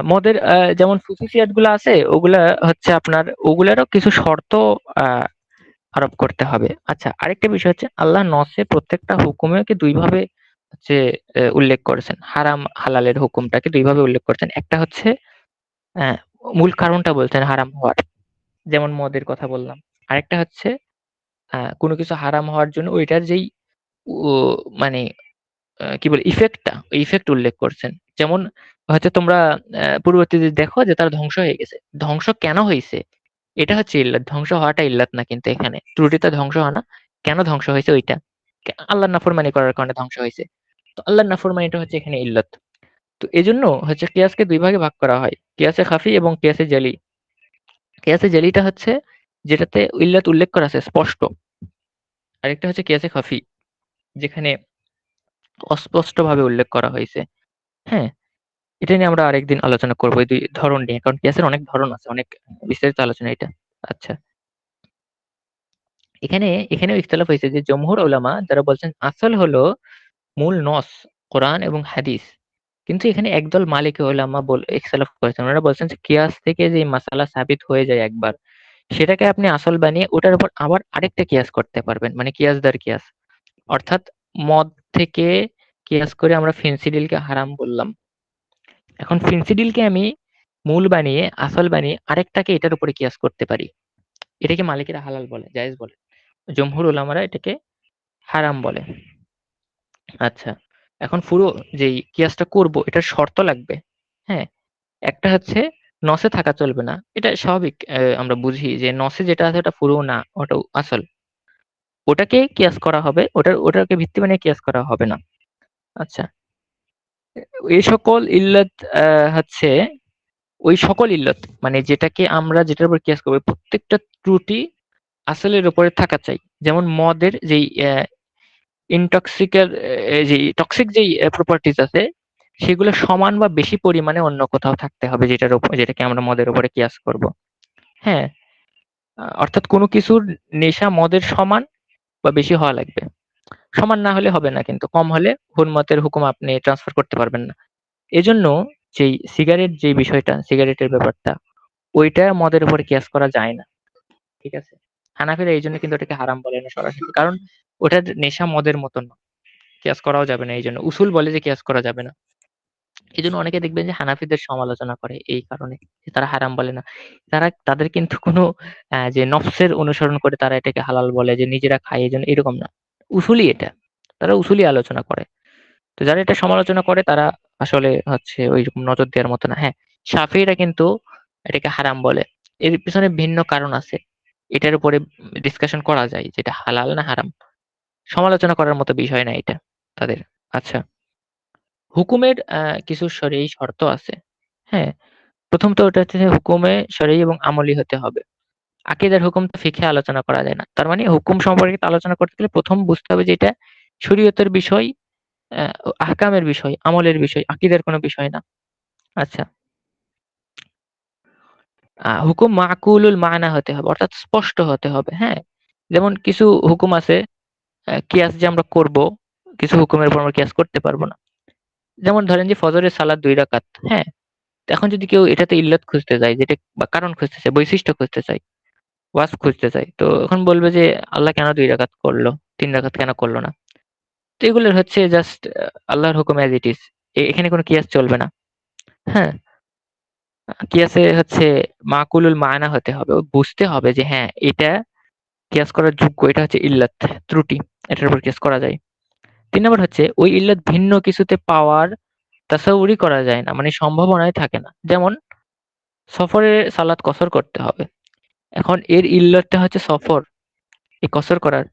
A: মদের যেমন ফুসুসিয়াত গুলা আছে ওগুলা হচ্ছে আপনার ওগুলারও কিছু শর্ত আ আরোপ করতে হবে। আচ্ছা, আরেকটা বিষয় হচ্ছে আল্লাহ নসে প্রত্যেকটা হুকুমকে ২ ভাবে হচ্ছে উল্লেখ করেছেন। হারাম হালালের হুকুমটাকে ২ ভাবে উল্লেখ করেছেন। একটা হচ্ছে অ্যা মূল কারণটা বলছেন হারাম হওয়ার। যেমন মদের কথা বললাম। আরেকটা হচ্ছে কোন কিছু হারাম হওয়ার জন্য ওইটার যেই মানে কি বলে ইফেক্টটা, ওই ইফেক্ট উল্লেখ করছেন। যেমন হয়তো তোমরা পূর্ববর্তীতে দেখো যে তারা ধ্বংস হয়ে গেছে। ধ্বংস কেন হইছে? এটা হচ্ছে ইল্লাত। ধ্বংস হওয়াটা ইল্লাত না কিন্তু এখানে। ত্রুটিটা ধ্বংস হওয়া না। কেন ধ্বংস হয়েছে ওইটা? আল্লাহর নাফরমানি করার কারণে ধ্বংস হয়েছে। তো আল্লাহর নাফরমানিটা হচ্ছে এখানে ইল্লাত। তো এজন্য হচ্ছে কিয়াসকে ২ ভাগে ভাগ করা হয়। কিয়াসে খাফি এবং কিয়াসে জালি। কিয়াসে জালিটা হচ্ছে যেটাতে ইল্লাত উল্লেখ করা আছে স্পষ্ট। আরেকটা হচ্ছে কিয়াসে খাফি, যেখানে অস্পষ্টভাবে উল্লেখ করা হয়েছে। হ্যাঁ? এটা নিয়ে আমরা আরেকদিন আলোচনা করব এই ২ ধরন নিয়ে। কারণ কিয়াসের অনেক ধরন আছে, অনেক বিস্তারিত আলোচনা এটা। আচ্ছা। এখানেও ইখতিলাফ হয়েছে যে জমহুর উলামা যারা বলছেন আসল হলো মূল নস, কোরআন এবং হাদিস। কিন্তু এখানে একদল মালিকি উলামা ইখতিলাফ করেছেন। ওনারা বলছেন যে কিয়াস থেকে যে মাসালা সাবিত হয়ে যায় একবার, সেটাকে আপনি আসল বানিয়ে ওটার উপর আবার আরেকটা কিয়াস করতে পারবেন। মানে কিয়াস দর কিয়াস। অর্থাৎ মদ থেকে কিয়াস করে আমরা ফেনসিডিলকে হারাম বললাম। এখন ফেনসিডিলকে আমি মূল বানিয়ে, আসল বানিয়ে আরেকটাকে এটার উপরে কিয়াস করতে পারি। এটাকে মালিকিরা হালাল বলে, জায়েজ বলে। জমহুর উলামারা এটাকে হারাম বলে। আচ্ছা। এখন পুরো যেই কিয়াসটা করব এটার শর্ত লাগবে। হ্যাঁ? একটা হচ্ছে নসে থাকা চলবে না। এটা স্বাভাবিক। আমরা বুঝি যে নসে যেটা আছে ওটা ফুরু না, ওটা আসল। ওটাকে কিয়াস করা হবে। ওটাকে ভিত্তি বানিয়ে কিয়াস করা হবে না। আচ্ছা। এই সকল ইল্লাত আ হচ্ছে ওই সকল ইল্লত মানে যেটার উপর কিয়াস করব প্রত্যেকটা ত্রুটি আসলের উপরে থাকা চাই। যেমন মদের যেই যেই টক্সিক যেই প্রপার্টিজ আছে সেগুলো সমান বা বেশি পরিমাণে অন্য কোথাও থাকতে হবে যেটাকে আমরা মদের উপরে কিয়াস করব। হ্যাঁ? অর্থাৎ কোনো কিছুর নেশা মদের সমান বা বেশি হওয়া লাগবে। সমান না হলে হবে না কিন্তু। কম হলে হুরমতের হুকুম আপনি ট্রান্সফার করতে পারবেন না। এজন্য যেই বিষয়টা, সিগারেটের ব্যাপারটা, ওইটা মদের উপরে কিয়াস করা যায় না। ঠিক আছে? হানাফিরা এইজন্য কিন্তু ওটাকে হারাম বলে না সরাসরি। কারণ ওটার নেশা মদের মতো না। কিয়াস করাও যাবে না এইজন্য। উসুল বলে যে কিয়াস করা যাবে না। এজন্য অনেকে দেখবেন যে হানাফিদের সমালোচনা করে এই কারণে যে তারা হারাম বলে না। তাদের কিন্তু কোনো যে নফসের অনুসরণ করে তারা এটাকে হালাল বলে যে নিজেরা খায় এজন্য এরকম না। উসুলই এটা। তারা উসুলই আলোচনা করে। তো যারা এটা সমালোচনা করে তারা আসলে হচ্ছে ঐরকম নজর দেওয়ার মতো না। হ্যাঁ, শাফিঈরা কিন্তু এটাকে হারাম বলে। এর পেছনে ভিন্ন কারণ আছে। এটার উপরে ডিসকাশন করা যায় যে এটা হালাল না হারাম। সমালোচনা করার মতো বিষয় না এটা তাদের। আচ্ছা। হুকুমের কিছু শরঈ শর্ত আছে। হ্যাঁ? প্রথমত ওটা হচ্ছে যে হুকুমে শরঈ এবং আমলি হতে হবে। আকীদার হুকুম তো ফিকহে আলোচনা করা যায় না। তার মানে হুকুম সম্পর্কিত আলোচনা করতে গেলে ১ম বুঝতে হবে যে এটা শরীয়তের বিষয়, অ্যা আহকামের বিষয়, আমলের বিষয়, আকীদার কোনো বিষয় না। আচ্ছা। হুকুম মাকুলুল মানা হতে হবে। অর্থাৎ স্পষ্ট হতে হবে। হ্যাঁ? যেমন কিছু হুকুম আছে কিয়াস যে আমরা করব, কিছু হুকুমের উপর আমরা কিয়াস করতে পারব না। যেমন ধরেন যে ফজরের সালাত ২ রাকাত। হ্যাঁ? এখন যদি কেউ এটাতে ইল্লাত খুঁজতে চায় যেটা বা কারণ খুঁজতে চায়, বৈশিষ্ট্য খুঁজতে চায়, ওয়াজব খুঁজতে চায়। তো এখন বলবে যে আল্লাহ কেন ২ রাকাত করল? ৩ রাকাত কেন করল না? তো এগুলোর হচ্ছে জাস্ট আল্লাহর হুকুম এজ ইট ইজ। এখানে কোনো কিয়াস চলবে না। হ্যাঁ? কিয়াসে হচ্ছে মাকুলুল মানা হতে হবে। বুঝতে হবে যে হ্যাঁ, এটা কিয়াস করার যোগ্য। এটা হচ্ছে ইল্লাত, ত্রুটি। এটার উপর কিয়াস করা যায়। ৩ নাম্বার হচ্ছে ওই ইল্লাত ভিন্ন কিছুতে পাওয়ার তাসাউরি করা যায় না। মানে সম্ভাবনাই থাকে না। যেমন সফরে সালাত কসর করতে হবে। এখন এর ইল্লতটা হচ্ছে সফর, এই কসর করার।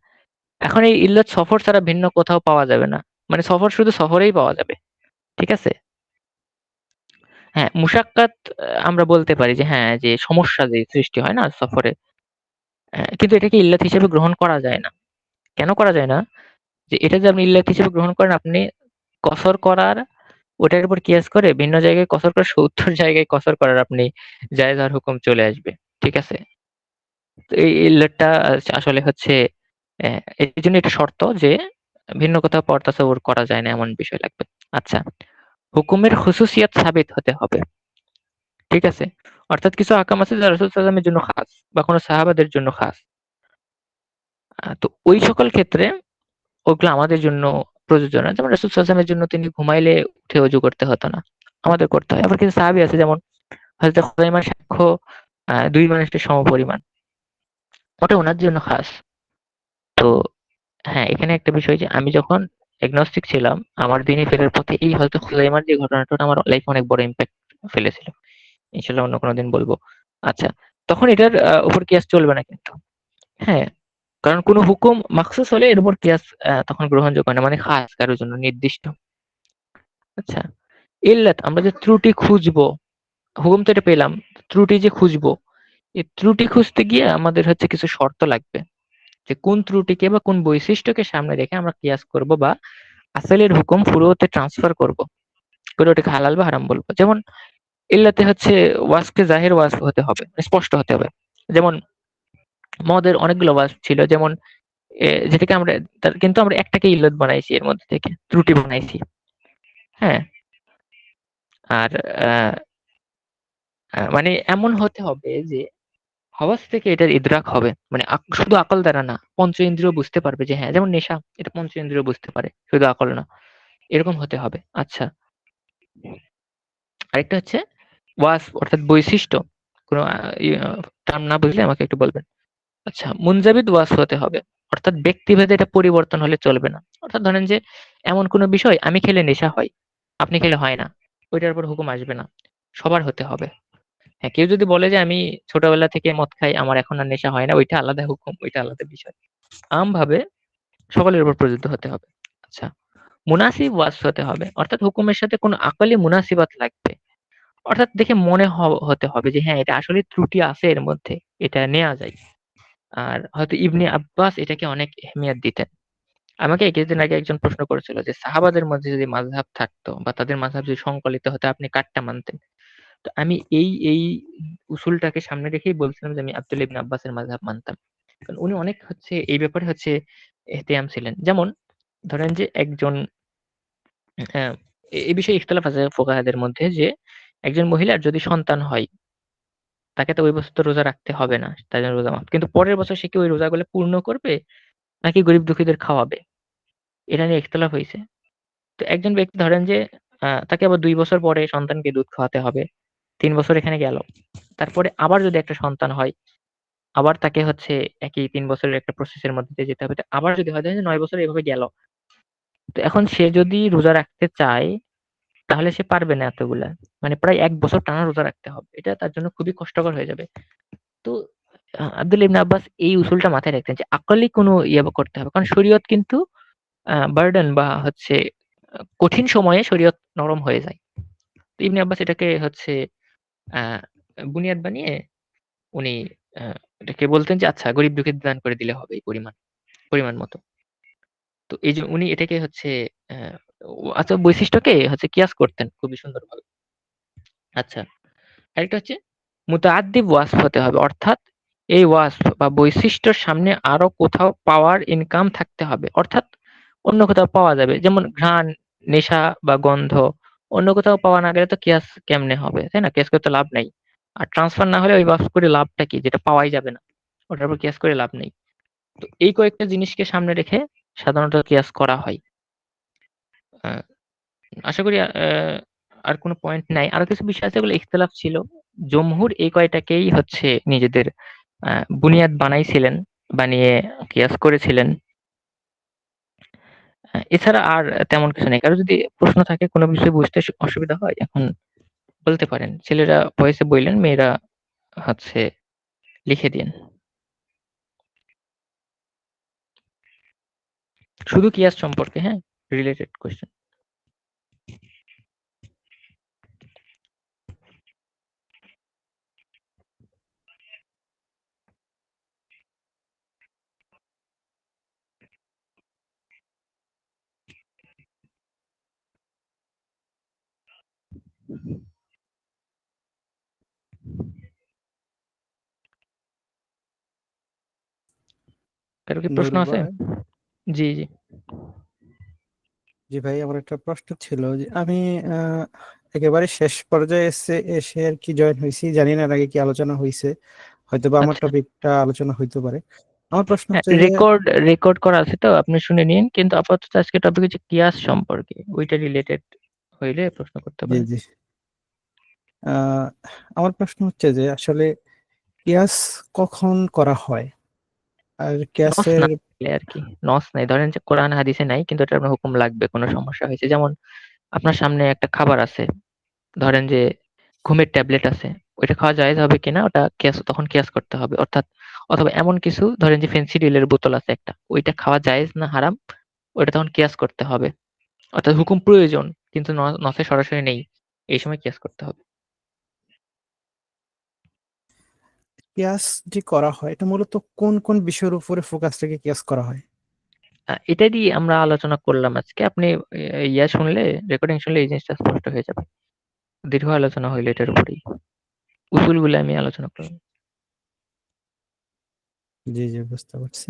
A: এখন এই ইল্লত সফর ছাড়া ভিন্ন কোথাও পাওয়া যাবে না। মানে সফর শুধু সফরেই পাওয়া যাবে। ঠিক আছে? হ্যাঁ, মুশাক্কাত আমরা বলতে পারি যে হ্যাঁ, যে সমস্যা যে সৃষ্টি হয় না সফরে, কিন্তু এটাকে ইল্লাত হিসেবে গ্রহণ করা যায় না। কেন করা যায় না? যে এটা যে আপনি ইল্লাত হিসেবে গ্রহণ করেন, আপনি কসর করার ওটার উপর কিয়াস করে ভিন্ন জায়গায় কসর করে ৭০ জায়গায় কসর করার আপনি জায়েজ হওয়ার হুকুম চলে আসবে। ঠিক আছে? তো এই ইল্লাতটা আসলে হচ্ছে এইজন্য এটা শর্ত যে ভিন্ন কোথাও পর তাসাউর করা যায় না এমন বিষয় লাগবে। আচ্ছা, হুকুমের খুসুসিয়াত সাবিত হতে হবে। ঠিক আছে? অর্থাৎ কিছু আহকাম আছে যা রাসূল সাল্লাল্লাহু আলাইহি ওয়াসাল্লামের জন্য খাস বা কোন সাহাবাদের জন্য খাস। তো ওই সকল ক্ষেত্রে ওগুলো আমাদের জন্য প্রযোজ্য না। যেমন রাসূল সাল্লাল্লাহু আলাইহি ওয়াসাল্লামের জন্য তিনি ঘুমাইলে উঠে ওযু করতে হতো না। আমাদের করতে হয়। আবার কিছু সাহাবী আছে যেমন হযরত খুযাইমার সাক্ষ্য ২ মানুষের সমপরিমাণ। ওটা উনার জন্য খাস। তো হ্যাঁ, এখানে একটা বিষয় যে আমি যখন এগনস্টিক ছিলাম, আমার দিনে ফেরার পথে এই হয়তো খুজাইমার যে ঘটনাটা আমার লাইফে অনেক বড় ইমপ্যাক্ট ফেলেছিল। ইনশাআল্লাহ অন্য কোনোদিন বলব। আচ্ছা, তখন এটার উপর কিয়াস চলবে না কিন্তু। হ্যাঁ, কারণ কোন হুকুম মাখসুস হলে এর উপর কিয়াস তখন গ্রহণযোগ্য না, মানে খাস কারোর জন্য নির্দিষ্ট। আচ্ছা, ইল্লাত আমরা যে ত্রুটি খুঁজবো, হুকুম তো এটা পেলাম, ত্রুটি যে খুঁজবো, এই ত্রুটি খুঁজতে গিয়ে আমাদের হচ্ছে কিছু শর্ত লাগবে। যে কোন ত্রুটিকে বা কোন বৈশিষ্ট্যকে সামনে রেখে আমরা কিয়াস করব বা আসলের হুকুম ফুরুতে ট্রান্সফার করব, করে ওটাকে হালাল বা হারাম বলবো। যেমন ইল্লাতে হচ্ছে ওয়াজকে জাহির ওয়াজ হতে হবে, স্পষ্ট হতে হবে। যেমন মদের অনেকগুলো ওয়াজ ছিল, যেমন যেটাকে আমরা কিন্তু আমরা একটাকে ইল্লত বানাইছি, এর মধ্যে থেকে ত্রুটি বানাইছি। হ্যাঁ, আর আহ, মানে এমন হতে হবে যে হওয়াজ থেকে এটার ইদরাক হবে, মানে শুধু আকল দ্বারা না, পঞ্চ ইন্দ্রিয় বুঝতে পারবে যে হ্যাঁ, যেমন নেশা, এটা পঞ্চ ইন্দ্রিয় বুঝতে পারে, শুধু আকল না। এরকম হতে হবে। আচ্ছা, আরেকটা হচ্ছে ওয়াস অর্থাৎ বৈশিষ্ট্য, কোনো টার্ম না বুঝলে আমাকে একটু বলবেন। আচ্ছা, মুনজাবিদ ওয়াস হতে হবে, অর্থাৎ ব্যক্তিভেদে এটা পরিবর্তন হলে চলবে না। অর্থাৎ ধরেন যে এমন কোনো বিষয় আমি খেলে নেশা হয়, আপনি খেলে হয় না, ওইটার উপর হুকুম আসবে না, সবার হতে হবে। হ্যাঁ, কেউ যদি বলে যে আমি ছোটবেলা থেকে মদ খাই, আমার এখন আর নেশা হয় না, ওইটা আলাদা হুকুম, ওইটা আলাদা বিষয়। আমভাবে সকলের উপর প্রযোজ্য হতে হবে। আচ্ছা, মুনাসিব ওয়াস হতে হবে, অর্থাৎ হুকুমের সাথে কোনো আকালি মুনাসিবাত লাগবে। অর্থাৎ দেখে মনে হতে হবে যে হ্যাঁ, এটা আসলে ত্রুটি আছে এর মধ্যে, এটা নেওয়া যায়। আর হয়তো ইবনে আব্বাস এটাকে অনেক এহমিয়াত দিতেন। আমাকে কিছুদিন আগে একজন প্রশ্ন করেছিল যে সাহাবাদের মধ্যে যদি মাযহাব থাকতো বা তাদের মাযহাব যদি সংকলিত হতো, আপনি কারটা মানতেন? তো আমি এই উসুলটাকে সামনে রেখেই বলছিলাম যে আমি আব্দুল্লাহ ইবনে আব্বাসের মাযহাব মানতাম। কারণ উনি অনেক হচ্ছে এই ব্যাপারে হচ্ছে এহতিয়াম ছিলেন। যেমন ধরেন যে একজন আহ, এই বিষয়ে ইখতিলাফ আছে ফুকাহাদের মধ্যে যে একজন মহিলার যদি সন্তান হয়, তাকে তো ওই বছর তো রোজা রাখতে হবে না, তার জন্য রোজা মাফ। কিন্তু পরের বছর সে কি ওই রোজাগুলো পূর্ণ করবে নাকি গরিব দুঃখীদের খাওয়াবে, এটা নিয়ে ইখতিলাফ হয়েছে। তো একজন ব্যক্তি ধরেন যে তাকে আবার ২ বছর পরে সন্তানকে দুধ খাওয়াতে হবে, ৩ বছর এখানে গেল। তারপরে আবার যদি একটা সন্তান হয়, আবার তাকে হচ্ছে একই ৩ বছরের একটা প্রসেসের মধ্যে দিয়ে যেতে হবে। তো আবার যদি হয়, দেখেন যে ৯ বছর এভাবে গেল। তো এখন সে যদি রোজা রাখতে চায়, তাহলে সে পারবে না এতগুলা। মানে প্রায় ১ বছর টানা রোজা রাখতে হবে। এটা তার জন্য খুবই কষ্টকর হয়ে যাবে। তো আব্দুল্লাহ ইবনে আব্বাস এই উসুলটা মাথায় রাখতেন যে আকলি কোনো ইয়ে করতে হবে। কারণ শরীয়ত কিন্তু বার্ডেন বা হচ্ছে কঠিন সময়ে শরীয়ত নরম হয়ে যায়। তো ইবনে আব্বাস এটাকে হচ্ছে আ বুনিয়াদ বানিয়ে উনি আ এটাকে বলতেন যে আচ্ছা, গরিব দুঃখীদের দান করে দিলে হবে এই পরিমাণ মতো। তো এইযে উনি এটাকে হচ্ছে আ আচ্ছা, বৈশিষ্ট্যকে হচ্ছে কিয়াস করতেন খুবই সুন্দরভাবে। আচ্ছা, আরেকটা হচ্ছে মুতাআদ্দিব ওয়াসফ হতে হবে। অর্থাৎ এই ওয়াসফ বা বৈশিষ্ট্যর সামনে আরো কোথাও পাওয়ার ইনকাম থাকতে হবে। অর্থাৎ অন্য কোথাও পাওয়া যাবে। যেমন ঘ্রাণ, নেশা বা গন্ধ অন্য কোথাও পাওয়া না গেলে তো কিয়াস কেমনে হবে? তাই না? কিয়াস করে তো লাভ নাই। আর ট্রান্সফার না হলে ওই ওয়াসফ করে লাভটা কি? যেটা পাওয়াই যাবে না। ওটার উপর কিয়াস করে লাভ নেই। তো এই কয়েকটা জিনিসকে সামনে রেখে সাধারণত কিয়াস করা হয়। আ আশা করি আর কোন পয়েন্ট নাই। আরো কিছু বিষয় আছে, যেগুলো ইখতিলাফ ছিল। জমহুর এই কয়টাকেই হচ্ছে নিজেদের আ বুনিয়াদ বানাইছিলেন, বানিয়ে কিয়াস করেছিলেন। এছাড়া আর তেমন কিছু নেই। কারো যদি প্রশ্ন থাকে, কোন বিষয় বুঝতে অসুবিধা হয়, এখন বলতে পারেন। ছেলেরা ভয়েসে বইলেন, মেয়েরা হচ্ছে লিখে দিয়েন। শুধু কিয়াস সম্পর্কে, হ্যাঁ? Related question. কারো কি প্রশ্ন
B: নুরুল
A: আছে?
B: ভাই,
A: জি, জি।
B: জি ভাই, আমার একটা প্রশ্ন ছিল যে আমি আহ, একেবারে শেষ পর্যায়ে এসে এসে আর কি জয়েন হয়েছি, জানি না এর আগে কি আলোচনা হয়েছে, হয়তো বা আমার
A: আচ্ছা।
B: টপিকটা আলোচনা হইতে পারে। আমার প্রশ্ন
A: হ্যাঁ,
B: হচ্ছে যে
A: রেকর্ড করা আছে তো, আপনি শুনে নিন। কিন্তু আপাতত আজকে টপিক হচ্ছে কিয়াস সম্পর্কে। ওইটা রিলেটেড হইলে প্রশ্ন করতে
B: জি
A: পারেন।
B: জি আহ, আমার প্রশ্ন হচ্ছে যে আসলে কিয়াস কখন করা হয়, আর
A: নস
B: কিয়াসের
A: না, আর কি নস নাই, ধরেন যে কোরআন হাদিসে নাই কিন্তু এটা আপনার হুকুম লাগবে, কোনো সমস্যা হয়েছে, যেমন আপনার সামনে একটা খাবার আছে, ধরেন যে ঘুমের ট্যাবলেট আছে, ওইটা খাওয়া জায়েজ হবে কিনা ওটা তখন কিয়াস করতে হবে, অর্থাৎ অথবা এমন কিছু ধরেন যে ফেন্সিডিলের বোতল আছে একটা, ওইটা খাওয়া জায়েজ না হারাম, ওইটা তখন কিয়াস করতে হবে, অর্থাৎ হুকুম প্রয়োজন কিন্তু নসে সরাসরি নেই, এই সময় কিয়াস করতে হবে।
B: কিয়াস যে করা হয় এটা মূলত কোন কোন বিষয়ের উপরে ফোকাস রেখে কিয়াস করা হয়?
A: এটা দিয়ে আমরা আলোচনা করলাম আজকে, আপনি ইয়া শুনলে, রেকর্ডিং শুনলে এই জিনিসটা স্পষ্ট হয়ে যাবে, দীর্ঘ আলোচনা হইলো এটার উপরেই, উসুলগুলো আমি আলোচনা করলাম।
B: জি জি, বুঝতে পারছি।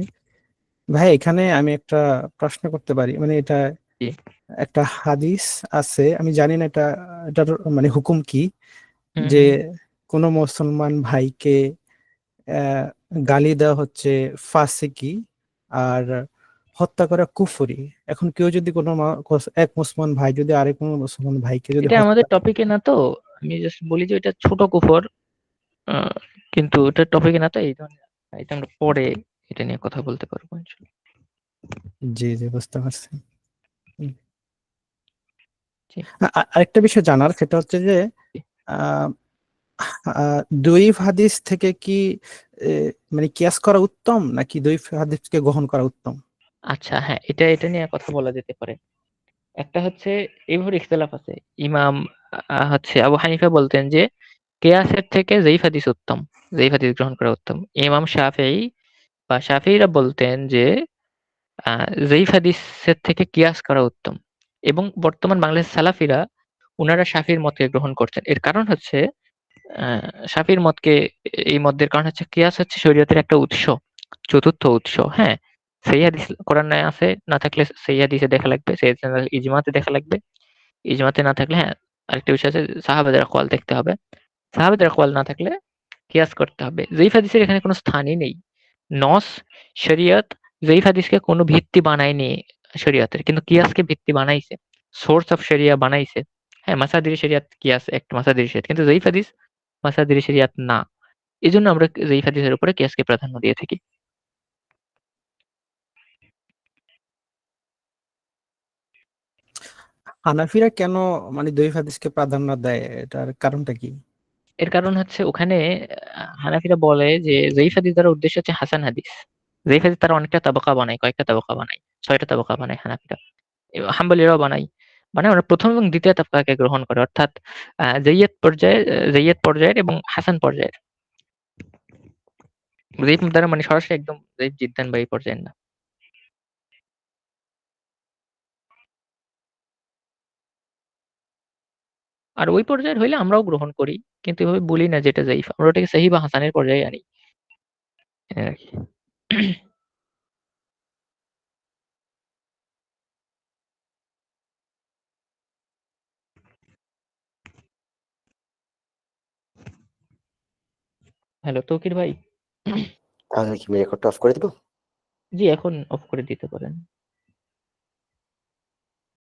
B: ভাই এখানে আমি একটা প্রশ্ন করতে পারি, মানে এটা
A: জি।
B: একটা হাদিস আছে, আমি জানি না এটার মানে হুকুম কি,
A: হুম
B: যে
A: হুম।
B: কোন মুসলমান ভাইকে আহ, গালি দেওয়া হচ্ছে ফাসিকি, আর হত্যা করা কুফরি। এখন কেউ যদি এক মুসলমান ভাই যদি আরেক কোনো মুসলমান ভাইকে যদি
A: এটা আমাদের
B: হত্যা,
A: টপিকে না তো, আমি জাস্ট বলি যে এটা ছোট কুফর, আহ, কিন্তু এটা টপিকে না তো, এই ধরনের এটা আমরা পরে এটা নিয়ে কথা বলতে পারবো ইনশাল্লাহ।
B: জি জি, বুঝতে পারছি। হুম।
A: জি,
B: আরেকটা বিষয় জানার, সেটা হচ্ছে যে
A: জি।
B: আহ দইফ হাদিস থেকে কি এ, মানে কিয়াস করা উত্তম নাকি দইফ হাদিসকে গ্রহণ করা উত্তম?
A: আচ্ছা, হ্যাঁ, এটা নিয়ে কথা বলা যেতে পারে। একটা হচ্ছে এইভাবে ইখতিলাফ আছে, ইমাম হচ্ছে আবু হানিফা বলতেন যে কেয়াসের থেকে যেইফ হাদিস উত্তম, যেইফ হাদিস গ্রহণ করা উত্তম। ইমাম শাফেঈ বা শাফিঈরা বলতেন যে যেইফ হাদিসের থেকে কিয়াস করা উত্তম, এবং বর্তমান বাংলাদেশের সালাফিরা উনারা শাফির মতকে গ্রহণ করছেন। এর কারণ হচ্ছে শাফির মতকে, এই মতদের কারণ হচ্ছে কিয়াস হচ্ছে শরীয়তের একটা উৎস, চতুর্থ উৎস। হ্যাঁ, সেই হাদিস কোরআনে আছে, না থাকলে সেই হাদিসে দেখা লাগবে, সেই হাদিসে না থাকলে ইজমাতে দেখা লাগবে, ইজমাতে না থাকলে হ্যাঁ আরেকটা বিষয় আছে সাহাবাদের আকওয়াল দেখতে হবে, সাহাবাদের আকওয়াল না থাকলে কিয়াস করতে হবে। যেই হাদিসের এখানে কোনো স্থানই নেই, নস, শরিয়ত যেই হাদিসকে কোনো ভিত্তি বানায়নি শরিয়তের, কিন্তু কিয়াসকে ভিত্তি বানাইছে, সোর্স অফ শরিয়া বানাইছে। হ্যাঁ, মাসাদির শরিয়াত কিয়াস একটা মাসাদির শরিয়াত, কিন্তু যেই হাদিস মাসাদির শরিয়াত না, এই জন্য আমরা যেই হাদিসের উপরে কিয়াসকে প্রাধান্য দিয়ে থাকি।
B: হানাফিরা কেন মানে দইফ হাদিসকে প্রাধান্য দেয়, এটার কারণটা কি?
A: এর কারণ হচ্ছে ওখানে হানাফিরা বলে যে যেই হাদিস দ্বারা উদ্দেশ্য হচ্ছে হাসান হাদিস, যেই হাদিস তারা অনেকটা তাবাকা বানায়, কয়েকটা তাবাকা বানায়, 6টা তাবাকা বানায় হানাফিরা, হাম্বলীরাও বানায়, মানে ওরা প্রথম এবং দ্বিতীয় তাবকাকে গ্রহণ করে, অর্থাৎ জাইয়্যিদ পর্যায়ের এবং হাসান পর্যায়ের। জাইয়্যিদ দ্বারা মানে সরাসরি একদম জাইয়্যিদ জিদ্দান বা এই পর্যায়ের না। আর ওই পর্যায়ের হইলে আমরাও গ্রহণ করি, কিন্তু এভাবে বলি না যেটা জাইফ, আমরা ওটাকে সহিহ বা হাসানের পর্যায়ে আনি, এই আর কি। হ্যালো তৌকির ভাই।
C: তাহলে কি আমি রেকর্ডটা অফ করে দিব?
A: জি, এখন অফ করে দিতে পারেন।